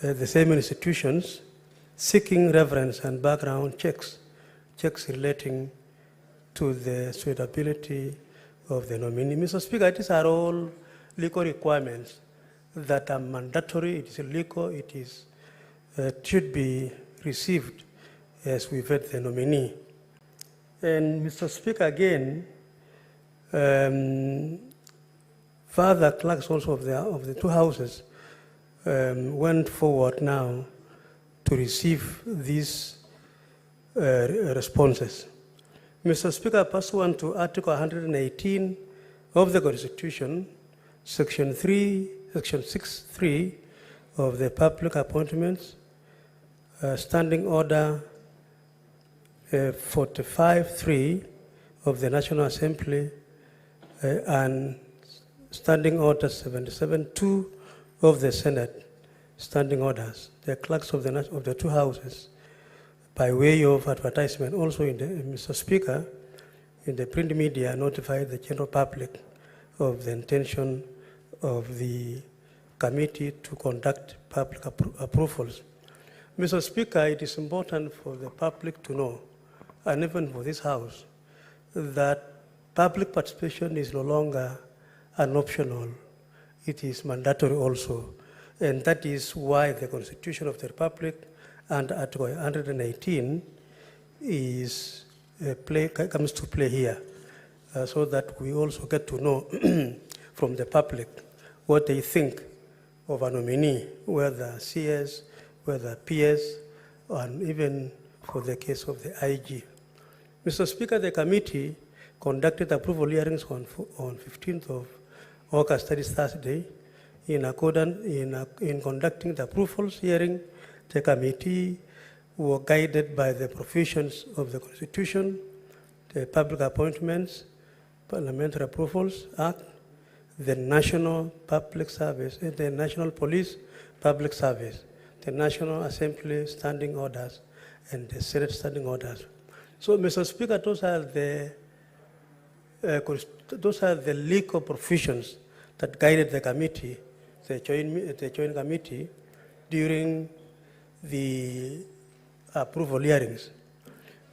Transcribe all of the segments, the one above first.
the same institutions seeking reference and background checks relating to the suitability of the nominee. Mr. Speaker, these are all legal requirements that are mandatory. It is legal. It is should be received as we vet the nominee. And Mr. Speaker, again, further clerks also of the two houses went forward now to receive these responses. Mr. Speaker, pursuant to Article 118 of the Constitution, Section 6.3 of the Public Appointments, Standing Order 45.3 of the National Assembly, and Standing Order 77.2 of the Senate, Standing Orders, the clerks of the two houses, by way of advertisement, also Mr. Speaker, in the print media, notified the general public of the intention of the committee to conduct public approvals. Mr. Speaker, it is important for the public to know, and even for this House, that public participation is no longer an optional, it is mandatory also. And that is why the Constitution of the Republic and Article 118 comes to play here, so that we also get to know from the public what they think of a nominee, whether CS, whether PS, and even for the case of the IG. Mr. Speaker, the committee conducted approval hearings on 15th of August, that is Thursday. In conducting the approvals hearing, the committee were guided by the provisions of the Constitution, the Public Appointments, Parliamentary Approvals Act, the National Public Service, the National Police Public Service, the National Assembly Standing Orders, and the Senate Standing Orders. So, Mr. Speaker, those are the legal provisions that guided the committee, the joint committee, during the approval hearings.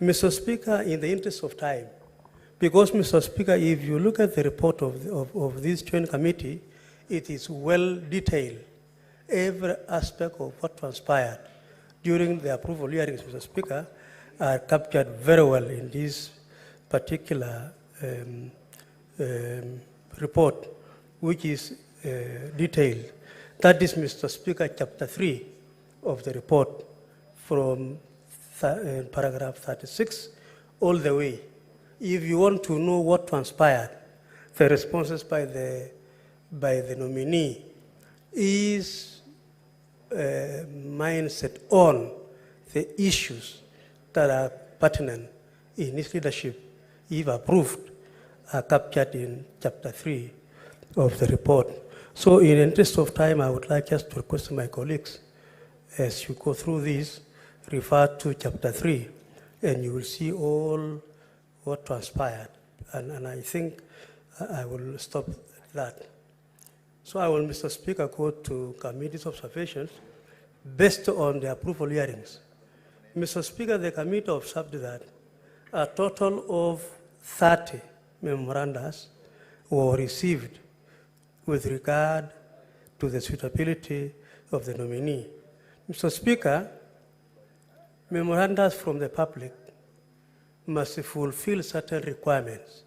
Mr. Speaker, in the interest of time, because, Mr. Speaker, if you look at the report of this joint committee, it is well detailed. Every aspect of what transpired during the approval hearings, Mr. Speaker, are captured very well in this particular report, which is detailed. That is, Mr. Speaker, Chapter 3 of the report, from paragraph 36 all the way. If you want to know what transpired, the responses by the nominee is mindset on the issues that are pertinent in his leadership, if approved, are captured in Chapter 3 of the report. So in the interest of time, I would like just to request my colleagues, as you go through this, refer to Chapter 3, and you will see all what transpired. And I think I will stop at that. So I will, Mr. Speaker, go to committee's observations based on the approval hearings. Mr. Speaker, the committee observed that a total of 30 memorandums were received with regard to the suitability of the nominee. Mr. Speaker, memorandums from the public must fulfill certain requirements.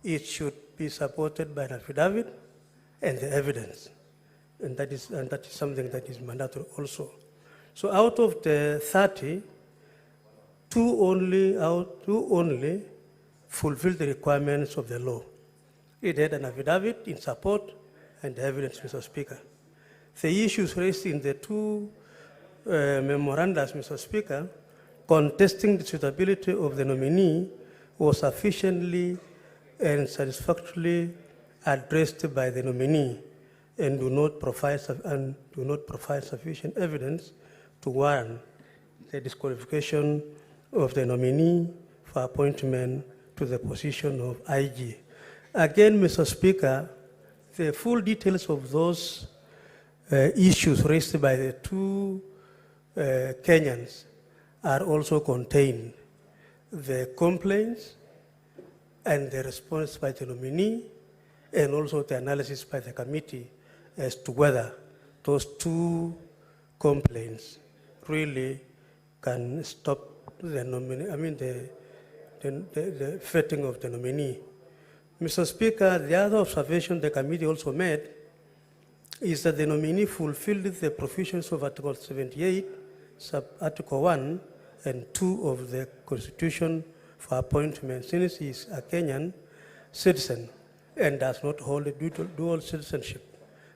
It should be supported by an affidavit and the evidence. And that is something that is mandatory also. So out of the 30, two only fulfilled the requirements of the law. It had an affidavit in support and the evidence, Mr. Speaker. The issues raised in the two memorandums, Mr. Speaker, contesting the suitability of the nominee was sufficiently and satisfactorily addressed by the nominee and do not provide sufficient evidence to warrant the disqualification of the nominee for appointment to the position of IG. Again, Mr. Speaker, the full details of those issues raised by the two Kenyans are also contained. The complaints and the response by the nominee, and also the analysis by the committee as to whether those two complaints really can stop the nominee, the vetting of the nominee. Mr. Speaker, the other observation the committee also made is that the nominee fulfilled the provisions of Article 78, Sub-Article 1 and 2 of the Constitution for appointment, since he is a Kenyan citizen and does not hold a dual citizenship.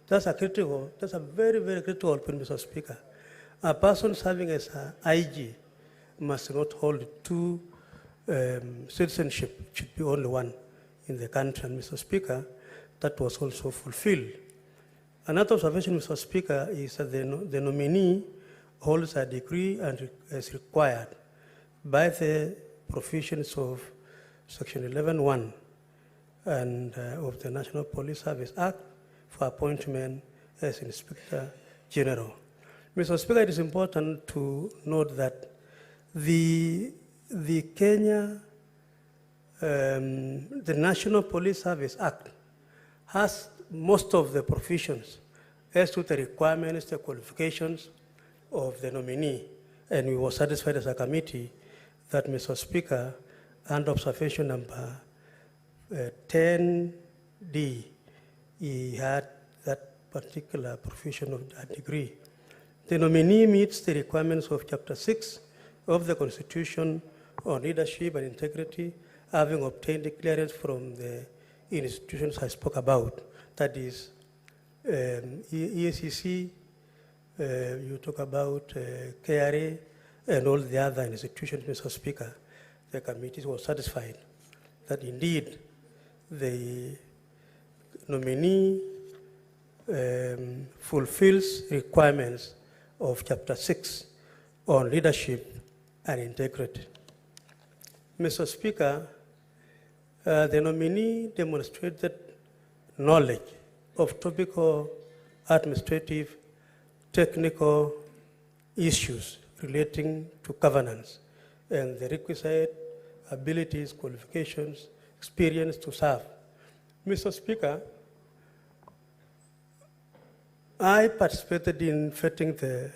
That's a very, very critical point, Mr. Speaker. A person serving as an IG must not hold two citizenship, it should be only one in the country. And Mr. Speaker, that was also fulfilled. Another observation, Mr. Speaker, is that the nominee holds a degree and as required by the provisions of Section 11(1) and of the National Police Service Act for appointment as Inspector General. Mr. Speaker, it is important to note that the National Police Service Act has most of the provisions as to the requirements, the qualifications of the nominee, and we were satisfied as a committee that, Mr. Speaker, under observation number 10D, he had that particular provision of that degree. The nominee meets the requirements of Chapter 6 of the Constitution on leadership and integrity, having obtained the clearance from the institutions I spoke about. That is EACC, you talk about KRA, and all the other institutions, Mr. Speaker. The committee was satisfied that indeed the nominee fulfills requirements of Chapter 6 on leadership and integrity. Mr. Speaker, the nominee demonstrated knowledge of topical, administrative, technical issues relating to governance and the requisite abilities, qualifications, experience to serve. Mr. Speaker, I participated in vetting the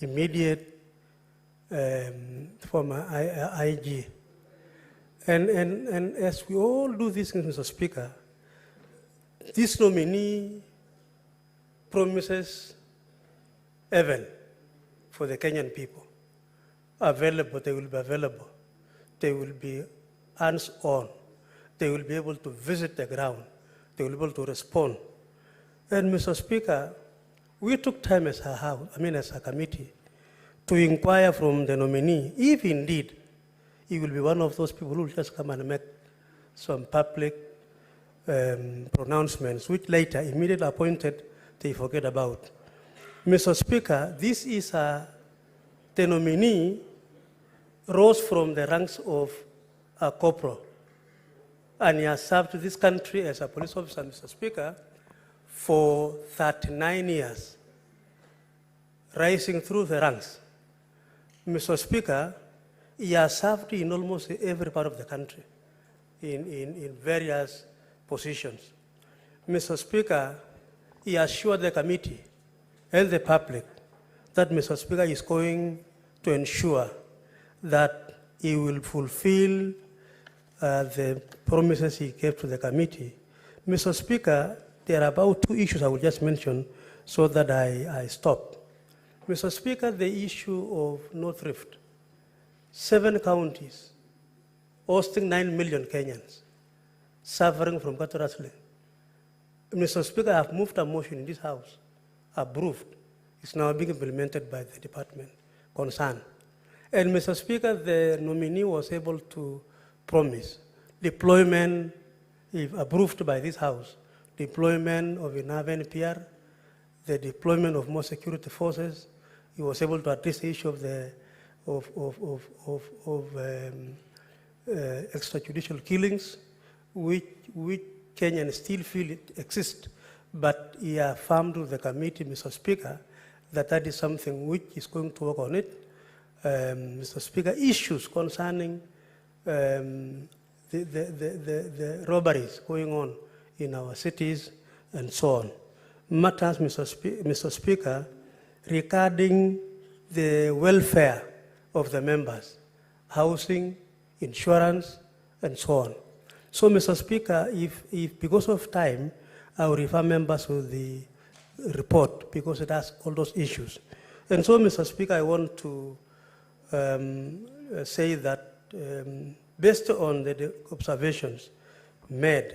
immediate former IG. And as we all do this, Mr. Speaker, this nominee promises heaven for the Kenyan people. Available, they will be available. They will be hands-on. They will be able to visit the ground. They will be able to respond. And Mr. Speaker, we took time as a committee to inquire from the nominee if indeed he will be one of those people who will just come and make some public pronouncements, which later, immediately appointed, they forget about. Mr. Speaker, this is the nominee rose from the ranks of a corporal, and he has served this country as a police officer, Mr. Speaker, for 39 years, rising through the ranks. Mr. Speaker, he has served in almost every part of the country, in various positions. Mr. Speaker, he assured the committee and the public that Mr. Speaker is going to ensure that he will fulfill the promises he gave to the committee. Mr. Speaker, there are about two issues I will just mention so that I stop. Mr. Speaker, the issue of North Rift, 7 counties hosting 9 million Kenyans suffering from cattle rustling. Mr. Speaker, I have moved a motion in this House, approved. It's now being implemented by the department concerned. And Mr. Speaker, the nominee was able to promise deployment, if approved by this House, deployment of enough NPR, the deployment of more security forces. He was able to address the issue of the extrajudicial killings, which Kenyans still feel it exists But he affirmed to the committee, Mr. Speaker, that that is something which is going to work on it. Mr. Speaker, issues concerning the robberies going on in our cities and so on. Matters, Mr. Speaker, regarding the welfare of the members, housing, insurance, and so on. So, Mr. Speaker, if because of time, I will refer members to the report because it has all those issues. And so, Mr. Speaker, I want to say that based on the observations made,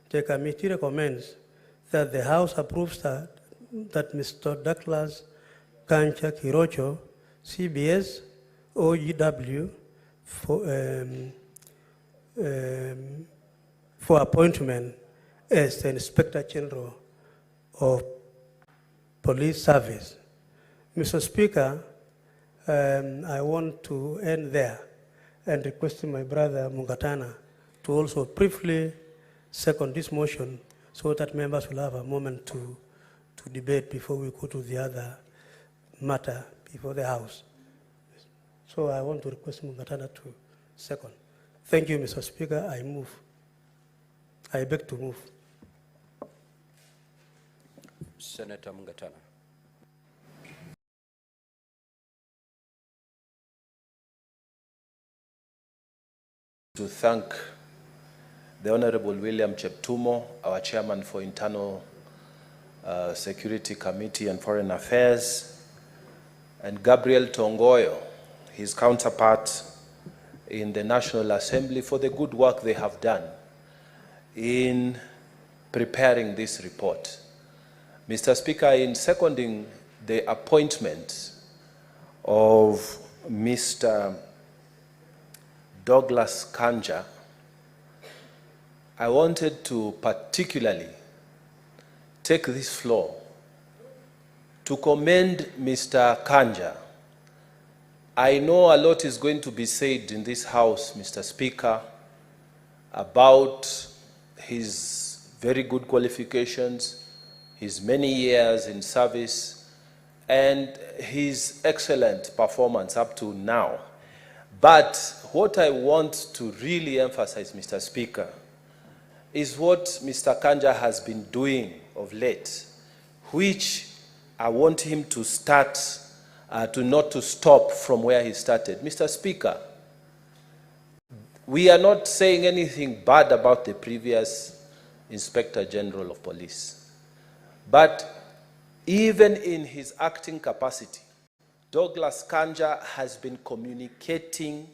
the committee recommends that the House approves that Mr. Douglas Kanja Kirocho, CBS, OGW, for appointment as the Inspector General of Police Service. Mr. Speaker, I want to end there and request my brother Mungatana to also briefly second this motion so that members will have a moment to debate before we go to the other matter before the House. So I want to request Mungatana to second. Thank you, Mr. Speaker. I move. I beg to move. Senator Mungatana. To thank the Honorable William Cheptumo, our Chairman for Internal Security Committee and Foreign Affairs, and Gabriel Tongoyo, his counterpart in the National Assembly, for the good work they have done in preparing this report. Mr. Speaker, in seconding the appointment of Mr. Douglas Kanja, I wanted to particularly take this floor to commend Mr. Kanja. I know a lot is going to be said in this House, Mr. Speaker, about his very good qualifications, his many years in service, and his excellent performance up to now. But what I want to really emphasize, Mr. Speaker, is what Mr. Kanja has been doing of late, which I want him to start, not to stop from where he started. Mr. Speaker, we are not saying anything bad about the previous Inspector General of Police. But even in his acting capacity, Douglas Kanja has been communicating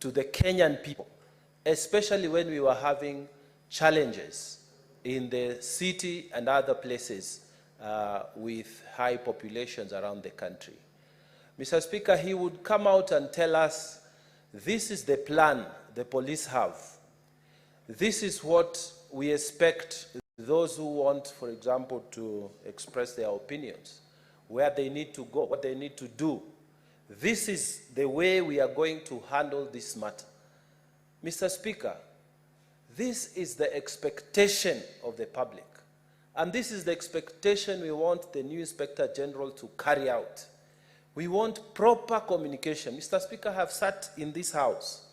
to the Kenyan people, especially when we were having challenges in the city and other places with high populations around the country. Mr. Speaker, he would come out and tell us, this is the plan the police have. This is what we expect those who want, for example, to express their opinions, where they need to go, what they need to do. This is the way we are going to handle this matter. Mr. Speaker, this is the expectation of the public. And this is the expectation we want the new Inspector General to carry out. We want proper communication. Mr. Speaker, I have sat in this House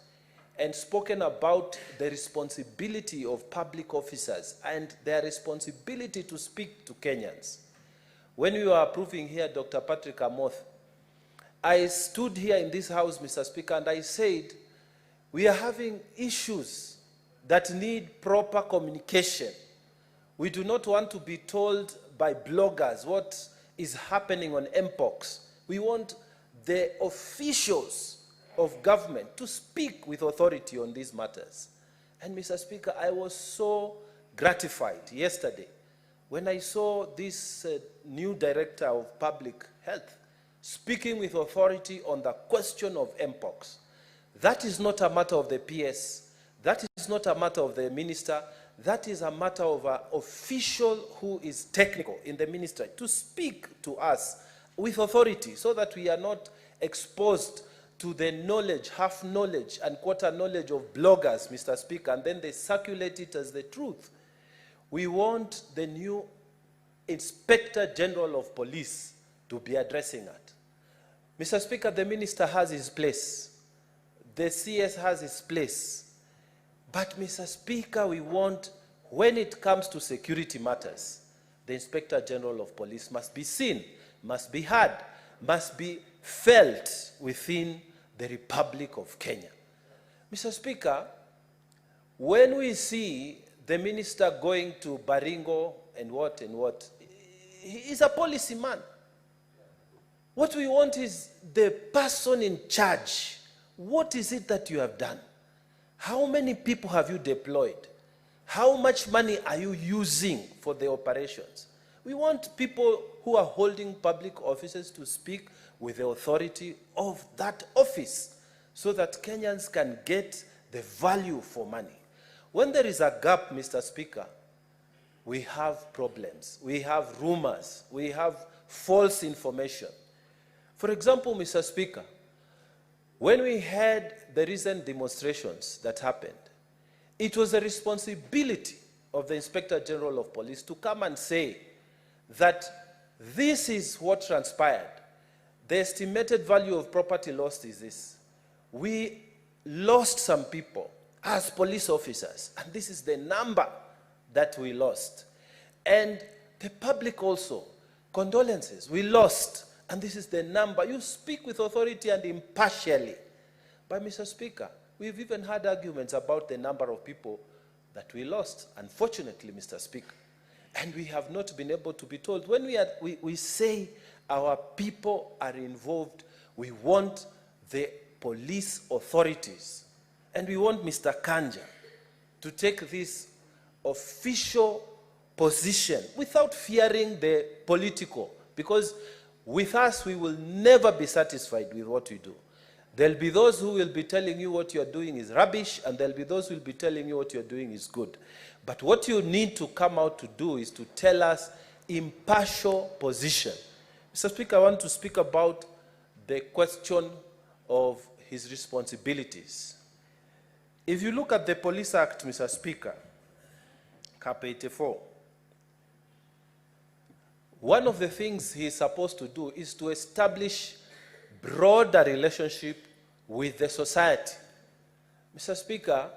and spoken about the responsibility of public officers and their responsibility to speak to Kenyans. When we were approving here Dr. Patrick Amoth, I stood here in this House, Mr. Speaker, and I said, we are having issues that need proper communication. We do not want to be told by bloggers what is happening on MPOX. We want the officials of government to speak with authority on these matters. And Mr. Speaker, I was so gratified yesterday when I saw this new Director of Public Health speaking with authority on the question of MPOX. That is not a matter of the PS. That is not a matter of the minister. That is a matter of an official who is technical in the ministry to speak to us with authority so that we are not exposed to the knowledge, half knowledge and quarter knowledge of bloggers, Mr. Speaker, and then they circulate it as the truth. We want the new Inspector General of Police to be addressing it. Mr. Speaker, the minister has his place. The CS has his place. But, Mr. Speaker, we want, when it comes to security matters, the Inspector General of Police must be seen, must be heard, must be felt within the Republic of Kenya. Mr. Speaker, when we see the minister going to Baringo and what, he is a policy man. What we want is the person in charge. What is it that you have done? How many people have you deployed? How much money are you using for the operations? We want people who are holding public offices to speak with the authority of that office so that Kenyans can get the value for money. When there is a gap, Mr. Speaker, we have problems. We have rumors. We have false information. For example, Mr. Speaker, when we had the recent demonstrations that happened, it was a responsibility of the Inspector General of Police to come and say that this is what transpired. The estimated value of property lost is this. We lost some people as police officers, and this is the number that we lost. And the public also, condolences, we lost, and this is the number. You speak with authority and impartially. But, Mr. Speaker, we've even had arguments about the number of people that we lost, unfortunately, Mr. Speaker. And we have not been able to be told. When we say our people are involved, we want the police authorities, and we want Mr. Kanja to take this official position without fearing the political, because with us, we will never be satisfied with what we do. There'll be those who will be telling you what you're doing is rubbish, and there'll be those who will be telling you what you're doing is good. But what you need to come out to do is to tell us impartial position. Mr. Speaker, I want to speak about the question of his responsibilities. If you look at the Police Act, Mr. Speaker, Cap 84, one of the things he is supposed to do is to establish broader relationship with the society. Mr. Speaker,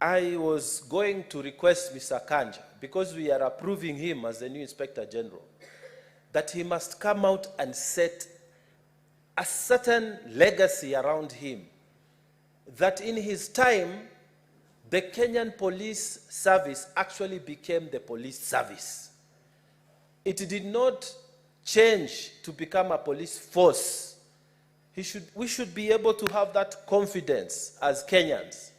I was going to request Mr. Kanja, because we are approving him as the new Inspector General, that he must come out and set a certain legacy around him, that in his time, the Kenyan police service actually became the police service. It did not change to become a police force. We should be able to have that confidence as Kenyans,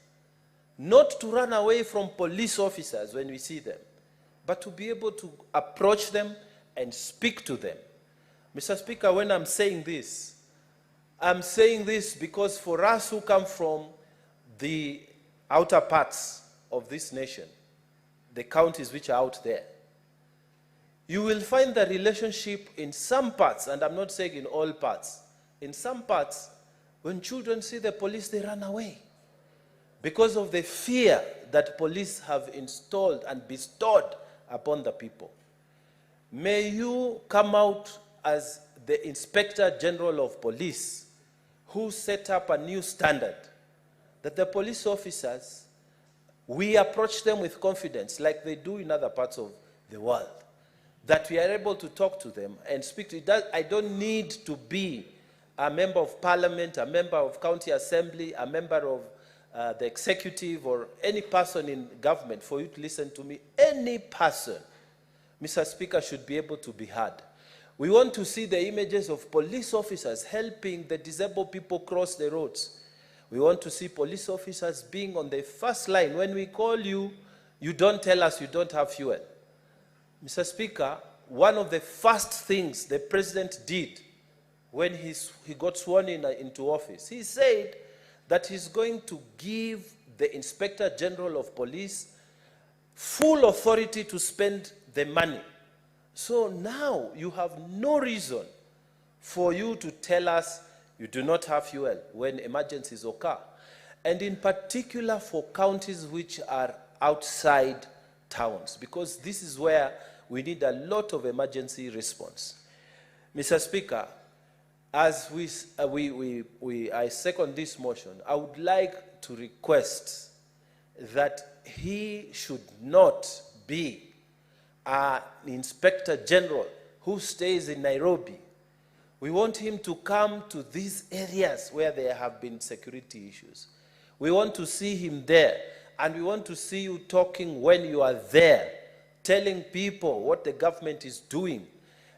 not to run away from police officers when we see them, but to be able to approach them and speak to them. Mr. Speaker, when I'm saying this because for us who come from the outer parts of this nation, the counties which are out there, you will find the relationship in some parts, and I'm not saying in all parts, in some parts, when children see the police, they run away because of the fear that police have installed and bestowed upon the people. May you come out as the Inspector General of Police who set up a new standard, that the police officers, we approach them with confidence like they do in other parts of the world, that we are able to talk to them and speak to them. I don't need to be a member of parliament, a member of county assembly, a member of the executive, or any person in government for you to listen to me. Any person, Mr. Speaker, should be able to be heard. We want to see the images of police officers helping the disabled people cross the roads. We want to see police officers being on the first line. When we call you, you don't tell us you don't have fuel. Mr. Speaker, one of the first things the president did when he got sworn into office, he said that he's going to give the Inspector General of Police full authority to spend the money. So now you have no reason for you to tell us you do not have fuel when emergencies occur. And in particular for counties which are outside towns, because this is where we need a lot of emergency response. Mr. Speaker, as I second this motion, I would like to request that he should not be an Inspector General who stays in Nairobi. We want him to come to these areas where there have been security issues. We want to see him there, and we want to see you talking when you are there, telling people what the government is doing.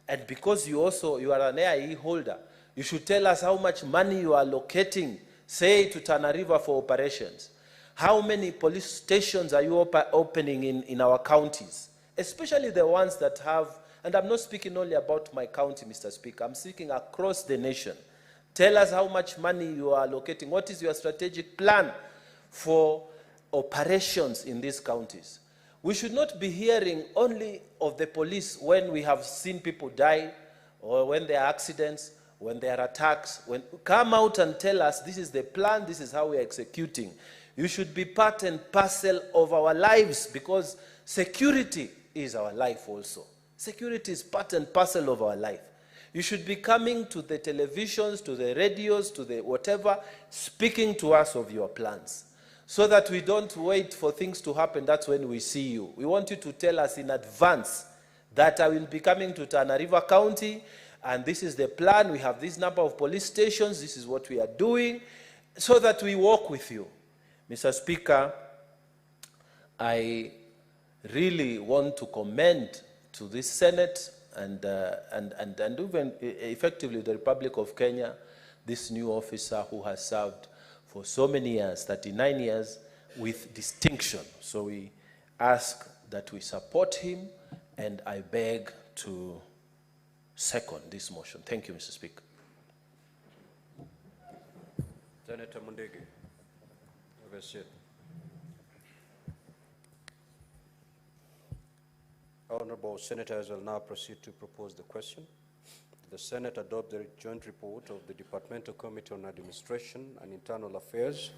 And because you are an AIE holder, you should tell us how much money you are allocating, say, to Tana River for operations. How many police stations are you opening in our counties? Especially the ones that have, and I'm not speaking only about my county, Mr. Speaker, I'm speaking across the nation. Tell us how much money you are allocating. What is your strategic plan for operations in these counties? We should not be hearing only of the police when we have seen people die, or when there are accidents, when there are attacks. Come out and tell us, this is the plan, this is how we are executing. You should be part and parcel of our lives, because security is our life also. Security is part and parcel of our life. You should be coming to the televisions, to the radios, to the whatever, speaking to us of your plans, so that we don't wait for things to happen. That's when we see you. We want you to tell us in advance that I will be coming to Tana River County, and this is the plan. We have this number of police stations. This is what we are doing, so that we walk with you. Mr. Speaker, I really want to commend to this Senate and even effectively the Republic of Kenya, this new officer who has served for so many years, 39 years, with distinction. So we ask that we support him, and I beg to second this motion. Thank you, Mr. Speaker. Senator Mundege, have a seat. Honorable Senators will now proceed to propose the question. The Senate adopt the joint report of the Departmental Committee on Administration and Internal Affairs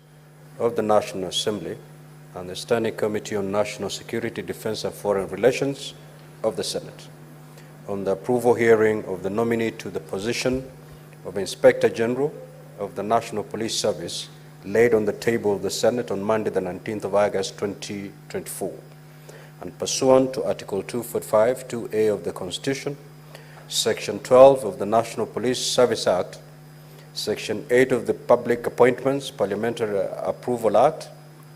of the National Assembly and the Standing Committee on National Security, Defense and Foreign Relations of the Senate on the approval hearing of the nominee to the position of Inspector General of the National Police Service laid on the table of the Senate on Monday, the 19th of August, 2024. And pursuant to Article 245, 2A of the Constitution, Section 12 of the National Police Service Act, Section 8 of the Public Appointments Parliamentary Approval Act,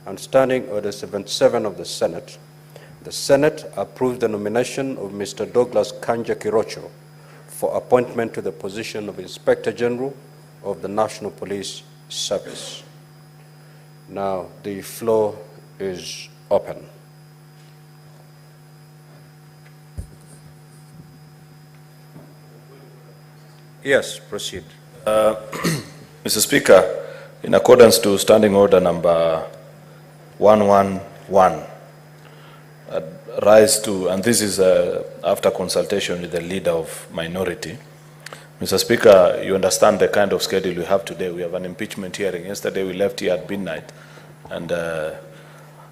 and Standing Order 77 of the Senate approved the nomination of Mr. Douglas Kanja Kirocho for appointment to the position of Inspector General of the National Police Service. Now, the floor is open. Yes, proceed. Mr. Speaker, in accordance to Standing Order number 111, rise to, and this is after consultation with the leader of minority. Mr. Speaker, you understand the kind of schedule we have today. We have an impeachment hearing. Yesterday we left here at midnight, and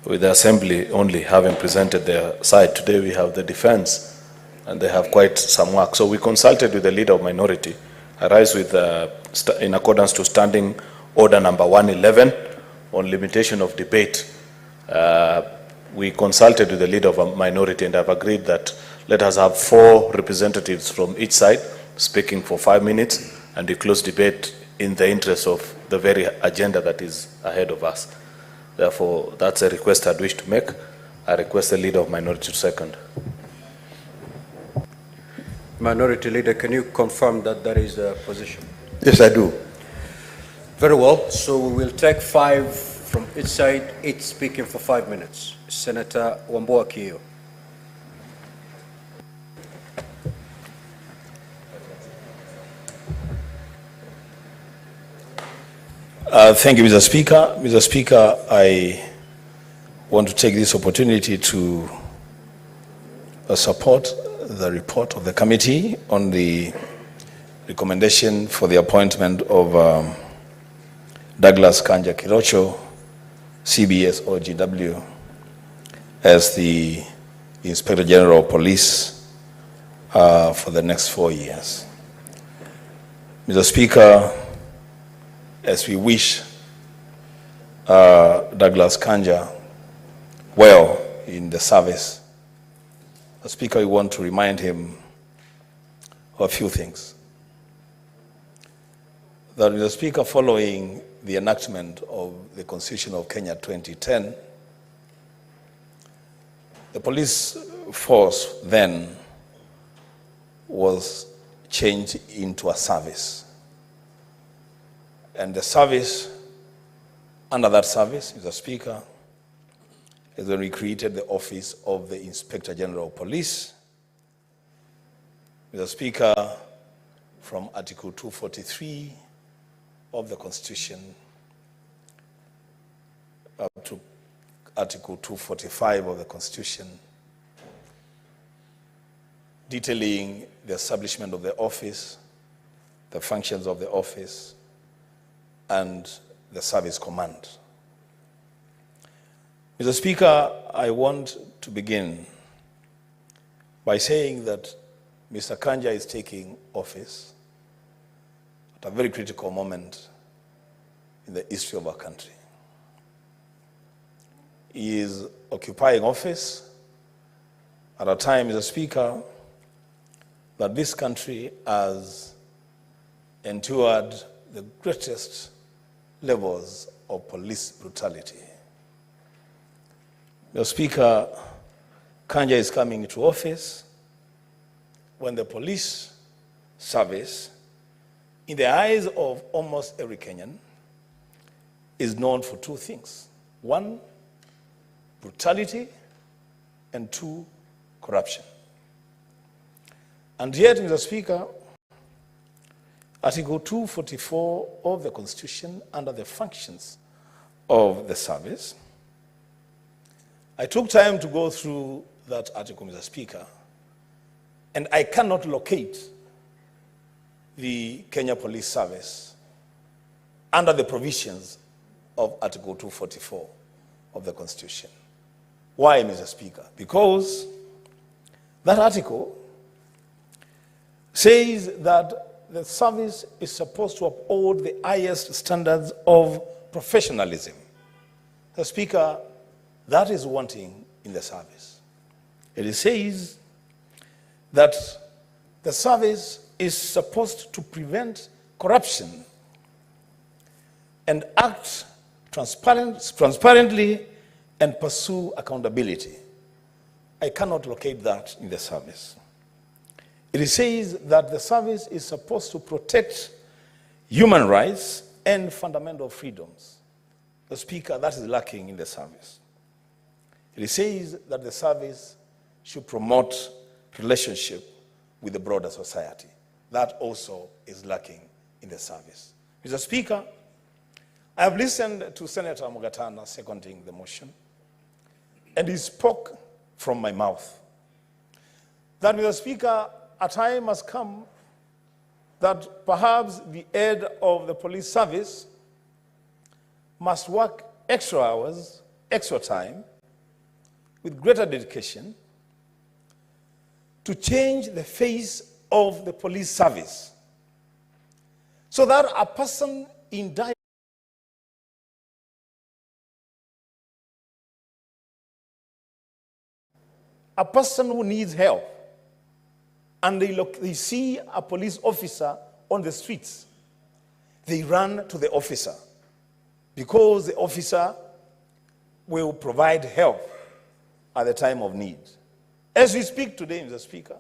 with the Assembly only having presented their side. Today we have the defense, and they have quite some work. So we consulted with the leader of minority. I rise with, in accordance to Standing Order number 111 on limitation of debate. We consulted with the leader of a minority and have agreed that let us have 4 representatives from each side speaking for 5 minutes, and we close debate in the interest of the very agenda that is ahead of us. Therefore, that's a request I'd wish to make. I request the leader of minority to second. Minority Leader, can you confirm that that is the position? Yes, I do. Very well. So we will take 5 from each side, each speaking for 5 minutes. Senator Wambua Kiyo. Thank you, Mr. Speaker. Mr. Speaker, I want to take this opportunity to support the report of the committee on the recommendation for the appointment of Douglas Kanja Kirocho, CBS or GW, as the Inspector General of Police for the next 4 years. Mr. Speaker, as we wish Douglas Kanja well in the service, Mr. Speaker, we want to remind him of a few things. That, Mr. Speaker, following the enactment of the Constitution of Kenya 2010, the police force then was changed into a service. And the service, under that service, Mr. Speaker, is when we created the office of the Inspector General of Police. Mr. Speaker, from Article 243 of the Constitution up to Article 245 of the Constitution, detailing the establishment of the office, the functions of the office, and the service command. Mr. Speaker, I want to begin by saying that Mr. Kanja is taking office at a very critical moment in the history of our country. He is occupying office at a time, Mr. Speaker, that this country has endured the greatest levels of police brutality. Mr. Speaker, Kanja is coming into office when the police service, in the eyes of almost every Kenyan, is known for two things. One, brutality, and two, corruption. And yet, Mr. Speaker, Article 244 of the Constitution, under the functions of the service, I took time to go through that article, Mr. Speaker, and I cannot locate the Kenya Police Service under the provisions of Article 244 of the Constitution. Why, Mr. Speaker? Because that article says that the service is supposed to uphold the highest standards of professionalism. Mr. Speaker, that is wanting in the service. It says that the service is supposed to prevent corruption and act transparently and pursue accountability. I cannot locate that in the service. It says that the service is supposed to protect human rights and fundamental freedoms. The Speaker, that is lacking in the service. It says that the service should promote relationship with the broader society. That also is lacking in the service. Mr. Speaker, I have listened to Senator Mwangaza seconding the motion, and he spoke from my mouth that, Mr. Speaker, a time has come that perhaps the head of the police service must work extra hours, extra time, with greater dedication to change the face of the police service so that a person in dire a person who needs help and they see a police officer on the streets, they run to the officer because the officer will provide help at the time of need. As we speak today, Mr. Speaker,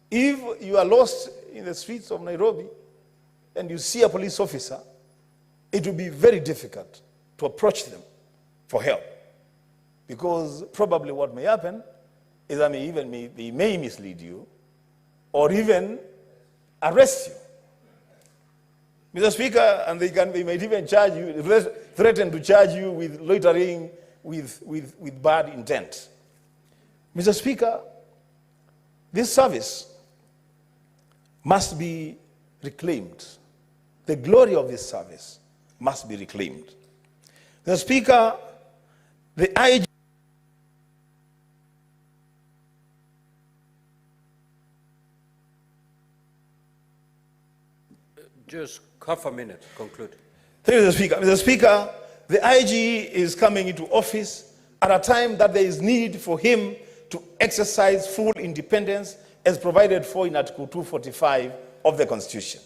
if you are lost in the streets of Nairobi and you see a police officer, it will be very difficult to approach them for help, because probably what may happen is that they may mislead you or even arrest you. Mr. Speaker, and they might even charge you, threaten to charge you with loitering with bad intent. Mr. Speaker, this service must be reclaimed. The glory of this service must be reclaimed. Mr. Speaker, the IG Just half a minute, conclude. Thank you, Mr. Speaker. Mr. Speaker, the IG is coming into office at a time that there is need for him to exercise full independence as provided for in Article 245 of the Constitution.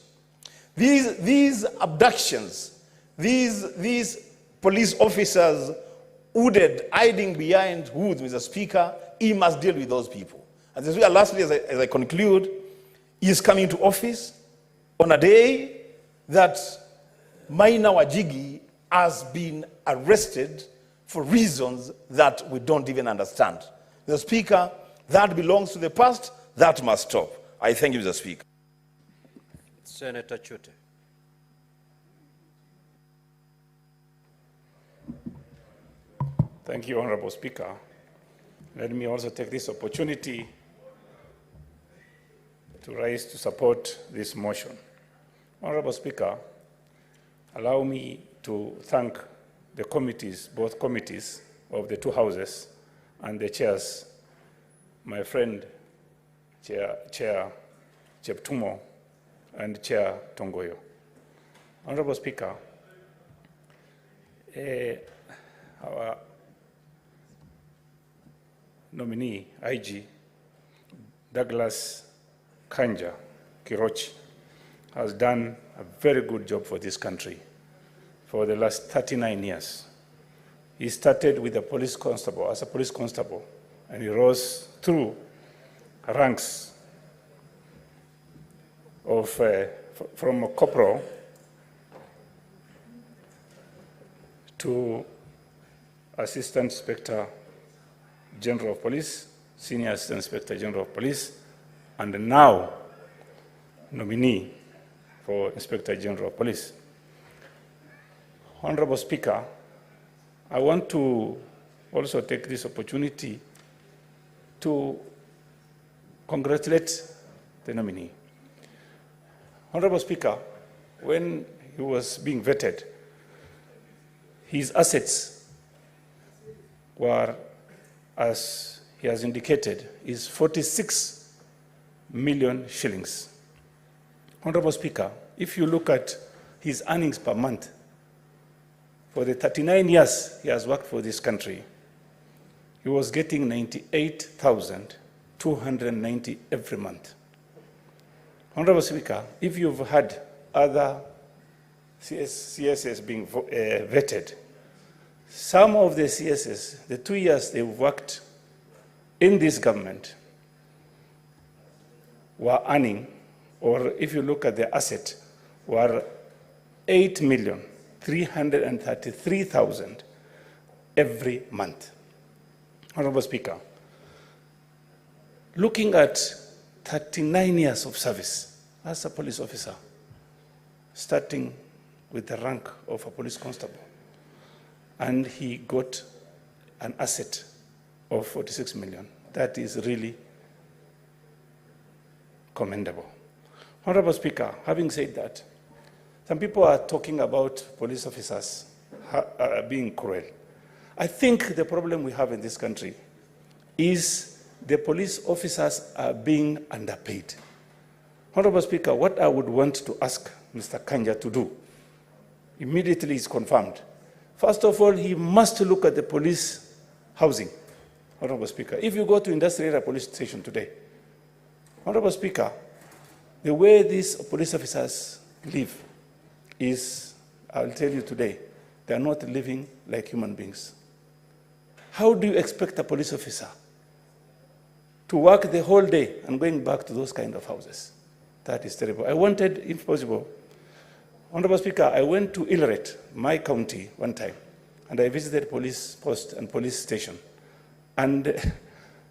These abductions, these police officers hooded, hiding behind hoods, Mr. Speaker, he must deal with those people. And Mr. Speaker, lastly, as I conclude, he is coming to office on a day that Maina Wajigi has been arrested for reasons that we don't even understand. Mr. Speaker, that belongs to the past. That must stop. I thank you, Mr. Speaker. Senator Chute. Thank you, Honorable Speaker. Let me also take this opportunity to rise to support this motion. Honorable Speaker, allow me to thank the committees, both committees of the two houses and the chairs, my friend Chair Cheptumo and Chair Tongoyo. Honorable Speaker, our nominee, IG, Douglas Kanja Kirochi, has done a very good job for this country for the last 39 years. He started with a police constable, as a police constable, and he rose through ranks of, from a corporal to Assistant Inspector General of Police, Senior Assistant Inspector General of Police, and now nominee for Inspector General of Police. Honorable Speaker, I want to also take this opportunity to congratulate the nominee. Honorable Speaker, when he was being vetted, his assets were, as he has indicated, is 46 million shillings. Honorable Speaker, if you look at his earnings per month, for the 39 years he has worked for this country, he was getting 98,290 every month. Honorable Speaker, if you've had other CSS being vetted, some of the CSS, the 2 years they've worked in this government, were earning, or if you look at the asset, were 8,333,000 every month. Honorable Speaker, looking at 39 years of service as a police officer, starting with the rank of a police constable, and he got an asset of 46 million. That is really commendable. Honorable Speaker, having said that, some people are talking about police officers being cruel. I think the problem we have in this country is the police officers are being underpaid. Honorable Speaker, what I would want to ask Mr. Kanja to do immediately is confirmed. First of all, he must look at the police housing. Honorable Speaker, if you go to Industrial Area Police Station today, Honorable Speaker, the way these police officers live is, I'll tell you today, they are not living like human beings. How do you expect a police officer to work the whole day and going back to those kind of houses? That is terrible. I wanted, if possible, Honorable Speaker, I went to Ileret, my county, one time, and I visited police post and police station. And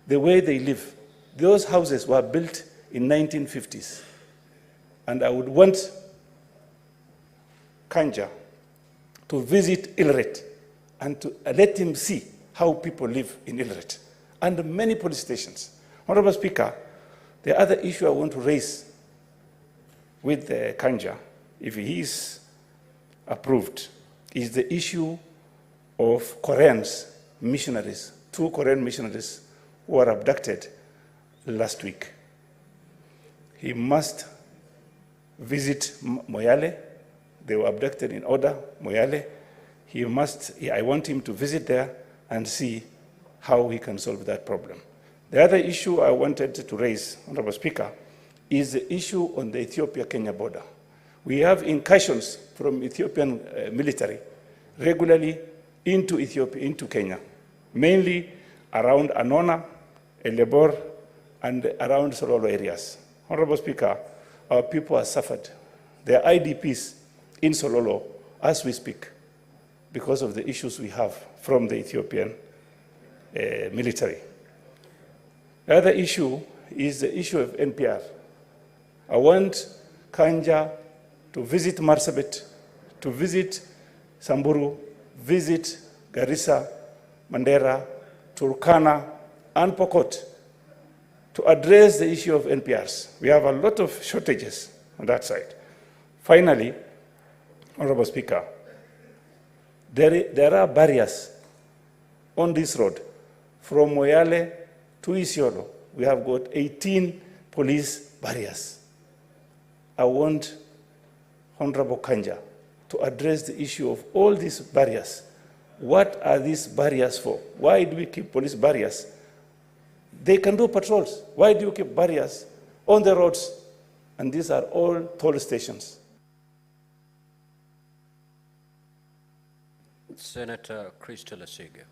the way they live, those houses were built in 1950s. And I would want Kanja to visit Ileret and to let him see how people live in Ileret and many police stations. Honorable Speaker, the other issue I want to raise with Kanja, if he is approved, is the issue of Koreans, missionaries, 2 Korean missionaries who were abducted last week. He must visit Moyale. They were abducted in Oda, Moyale. I want him to visit there and see how he can solve that problem. The other issue I wanted to raise, Honorable Speaker, is the issue on the Ethiopia-Kenya border. We have incursions from Ethiopian military regularly into Ethiopia, into Kenya, mainly around Anona, Elebor, and around Sololo areas. Honorable Speaker, our people have suffered. There are IDPs in Sololo as we speak because of the issues we have from the Ethiopian military. The other issue is the issue of NPR. I want Kanja to visit Marsabit, to visit Samburu, visit Garissa, Mandera, Turkana, and Pokot to address the issue of NPRs. We have a lot of shortages on that side. Finally, Honorable Speaker, there are barriers on this road from Moyale to Isiolo. We have got 18 police barriers. I want Honorable Kanja to address the issue of all these barriers. What are these barriers for? Why do we keep police barriers? They can do patrols. Why do you keep barriers on the roads? And these are all toll stations. Senator Crystal Asige.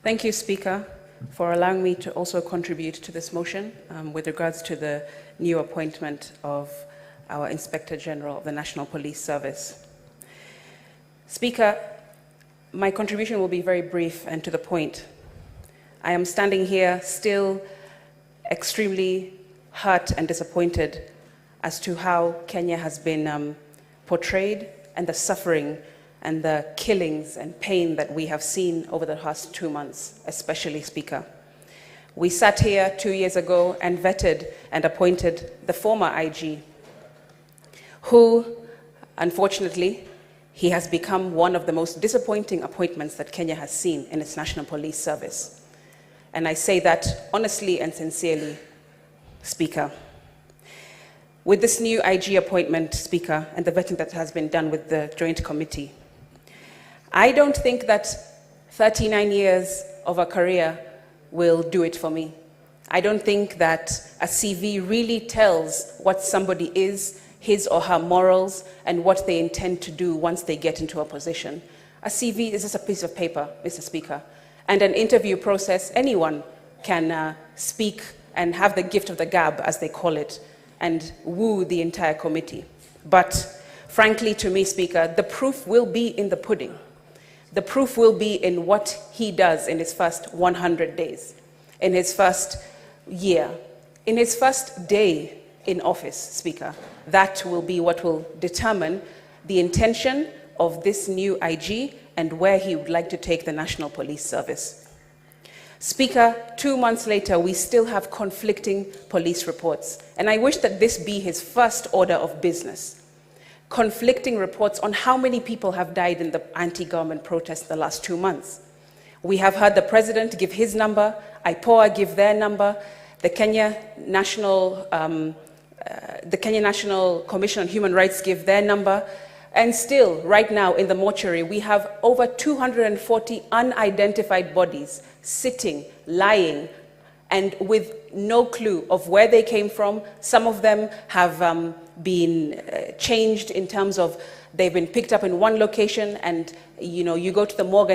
Thank you, Speaker, for allowing me to also contribute to this motion with regards to the new appointment of our Inspector General of the National Police Service. Speaker, my contribution will be very brief and to the point. I am standing here still extremely hurt and disappointed as to how Kenya has been portrayed and the suffering and the killings and pain that we have seen over the past 2 months, especially, Speaker. We sat here 2 years ago and vetted and appointed the former IG, who, unfortunately, he has become one of the most disappointing appointments that Kenya has seen in its National Police Service. And I say that honestly and sincerely, Speaker. With this new IG appointment, Speaker, and the vetting that has been done with the Joint Committee, I don't think that 39 years of a career will do it for me. I don't think that a CV really tells what somebody is, his or her morals, and what they intend to do once they get into a position. A CV is just a piece of paper, Mr. Speaker. And an interview process, anyone can speak and have the gift of the gab, as they call it, and woo the entire committee. But frankly, to me, Speaker, the proof will be in the pudding. The proof will be in what he does in his first 100 days, in his first year, in his first day in office, Speaker. That will be what will determine the intention of this new IG and where he would like to take the National Police Service. Speaker, 2 months later, we still have conflicting police reports, and I wish that this be his first order of business. Conflicting reports on how many people have died in the anti-government protests the last 2 months. We have heard the president give his number, IPOA give their number, the Kenya National Commission on Human Rights give their number, and still, right now in the mortuary, we have over 240 unidentified bodies sitting, lying, and with no clue of where they came from. Some of them have been changed in terms of they've been picked up in one location, and you go to the morgue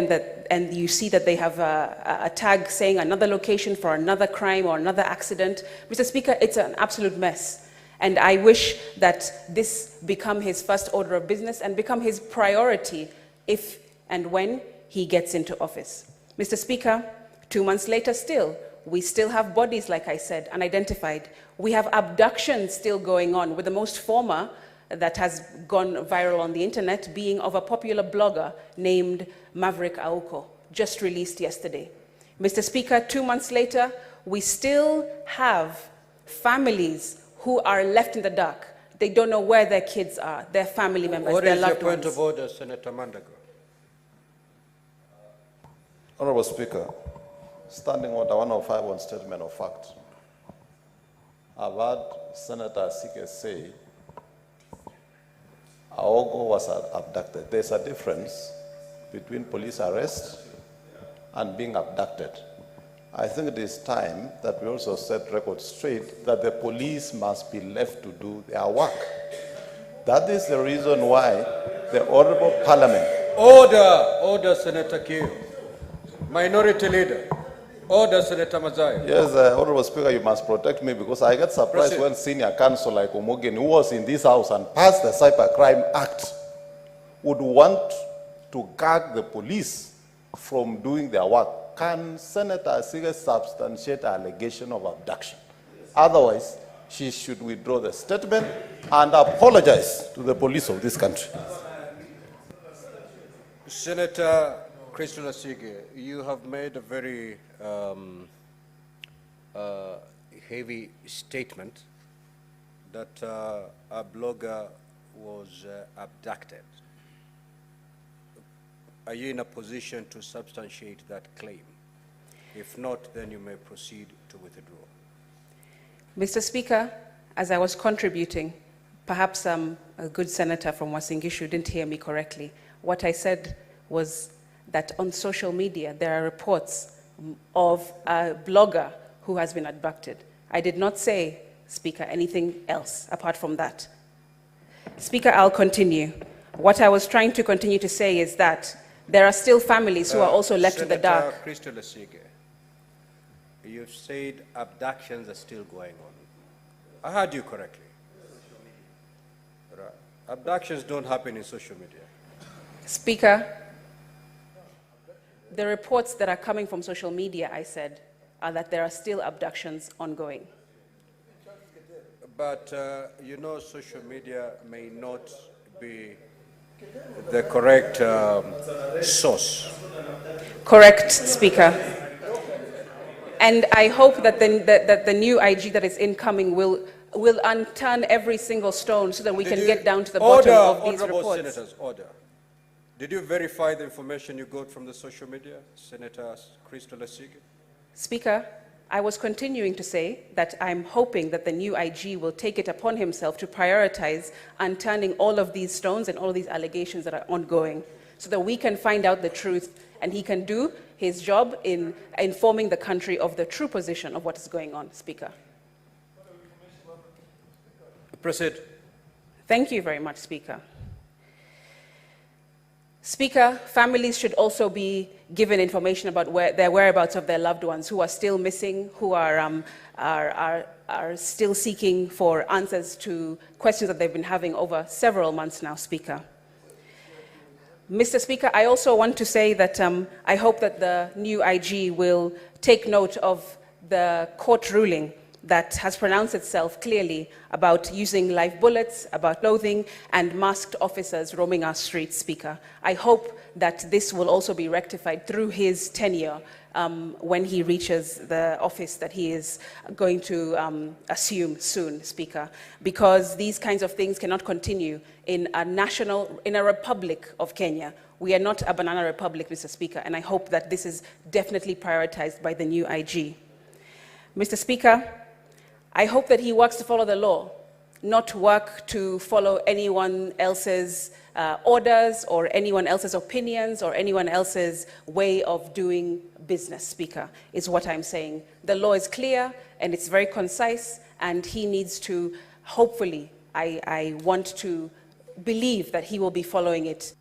and you see that they have a tag saying another location for another crime or another accident. Mr. Speaker, it's an absolute mess. And I wish that this become his first order of business and become his priority if and when he gets into office. Mr. Speaker, 2 months later still, we still have bodies, like I said, unidentified. We have abductions still going on, with the most former that has gone viral on the internet being of a popular blogger named Maverick Auko, just released yesterday. Mr. Speaker, 2 months later, we still have families who are left in the dark. They don't know where their kids are, their family members, their loved ones. What is your point of order, Senator Mandago? Honorable Speaker, Standing Order 105 on statement of fact. I've heard Senator Sike say Aogo was abducted. There's a difference between police arrest and being abducted. I think it is time that we also set record straight that the police must be left to do their work. That is the reason why the Honorable Parliament... Order, Senator Kiyo. Minority Leader. Order, Senator Mazai. Yes, Honorable Speaker, you must protect me because I get surprised when senior counsel like Omogen, who was in this house and passed the Cybercrime Act, would want to gag the police from doing their work. Can Senator Sige substantiate an allegation of abduction? Otherwise, she should withdraw the statement and apologize to the police of this country. Senator Christopher Sige, you have made a very heavy statement that a blogger was abducted. Are you in a position to substantiate that claim? If not, then you may proceed to withdraw. Mr. Speaker, as I was contributing, perhaps a good senator from Wasingishu didn't hear me correctly. What I said was that on social media there are reports of a blogger who has been abducted. I did not say, Speaker, anything else apart from that. Speaker, I'll continue. What I was trying to continue to say is that there are still families who are also left in the dark. Senator Christopher Sige, you've said abductions are still going on. I heard you correctly. Right. Abductions don't happen in social media. Speaker, the reports that are coming from social media, I said, are that there are still abductions ongoing. But, you know, social media may not be the correct source. Correct, Speaker. And I hope that the new IG that is incoming will unturn every single stone so that we can get down to the bottom of these reports. Senators, order. Did you verify the information you got from the social media, Senator Christopher Sige? Speaker, I was continuing to say that I'm hoping that the new IG will take it upon himself to prioritize unturning all of these stones and all of these allegations that are ongoing so that we can find out the truth and he can do his job in informing the country of the true position of what is going on, Speaker. Proceed. Thank you very much, Speaker. Speaker, families should also be given information about their whereabouts of their loved ones who are still missing, who are still seeking for answers to questions that they've been having over several months now, Speaker. Mr. Speaker, I also want to say that I hope that the new IG will take note of the court ruling that has pronounced itself clearly about using live bullets, about clothing, and masked officers roaming our streets, Speaker. I hope that this will also be rectified through his tenure when he reaches the office that he is going to assume soon, Speaker, because these kinds of things cannot continue in a republic of Kenya. We are not a banana republic, Mr. Speaker, and I hope that this is definitely prioritized by the new IG. Mr. Speaker, I hope that he works to follow the law, not work to follow anyone else's orders or anyone else's opinions or anyone else's way of doing business, Speaker, is what I'm saying. The law is clear and it's very concise, and he needs to, hopefully, I want to believe that he will be following it.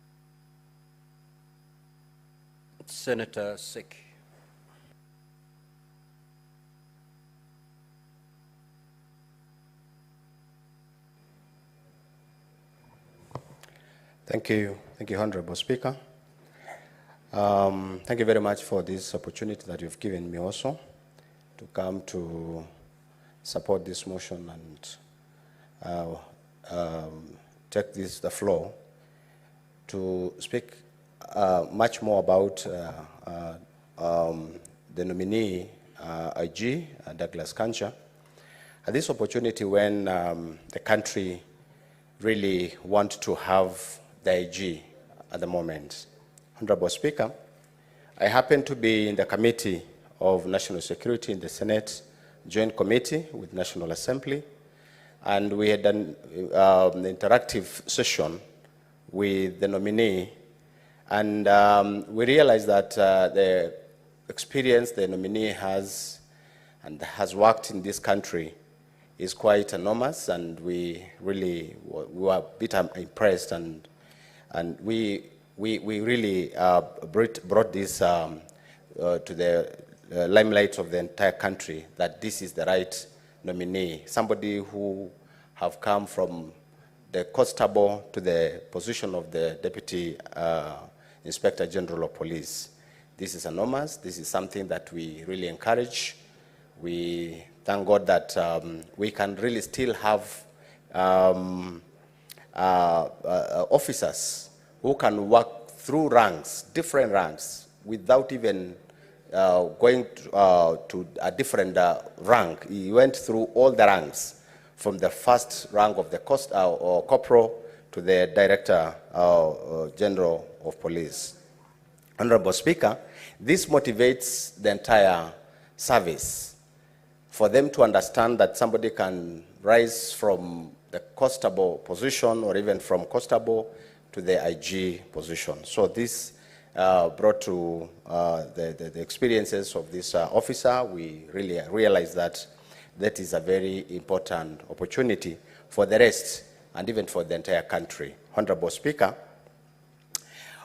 Senator Sik. Thank you, Honorable Speaker. Thank you very much for this opportunity that you've given me also to come to support this motion and take the floor to speak much more about the nominee IG, Douglas Kanja. At this opportunity when the country really want to have the IG at the moment. Honorable Speaker, I happen to be in the Committee of National Security in the Senate Joint Committee with National Assembly. And we had done an interactive session with the nominee. And we realized that the experience the nominee has and has worked in this country is quite enormous, and we were a bit impressed, and we really brought this to the limelight of the entire country, that this is the right nominee, somebody who have come from the constable to the position of the Deputy Inspector General of Police. This is enormous. This is something that we really encourage. We thank God that we can really still have officers who can work through ranks, different ranks, without even going to a different rank. He went through all the ranks, from the first rank of the corporal to the Director General of Police. Honorable Speaker, this motivates the entire service for them to understand that somebody can rise from the constable position or even from constable to the IG position. So this brought to the experiences of this officer. We really realize that that is a very important opportunity for the rest and even for the entire country. Honorable Speaker,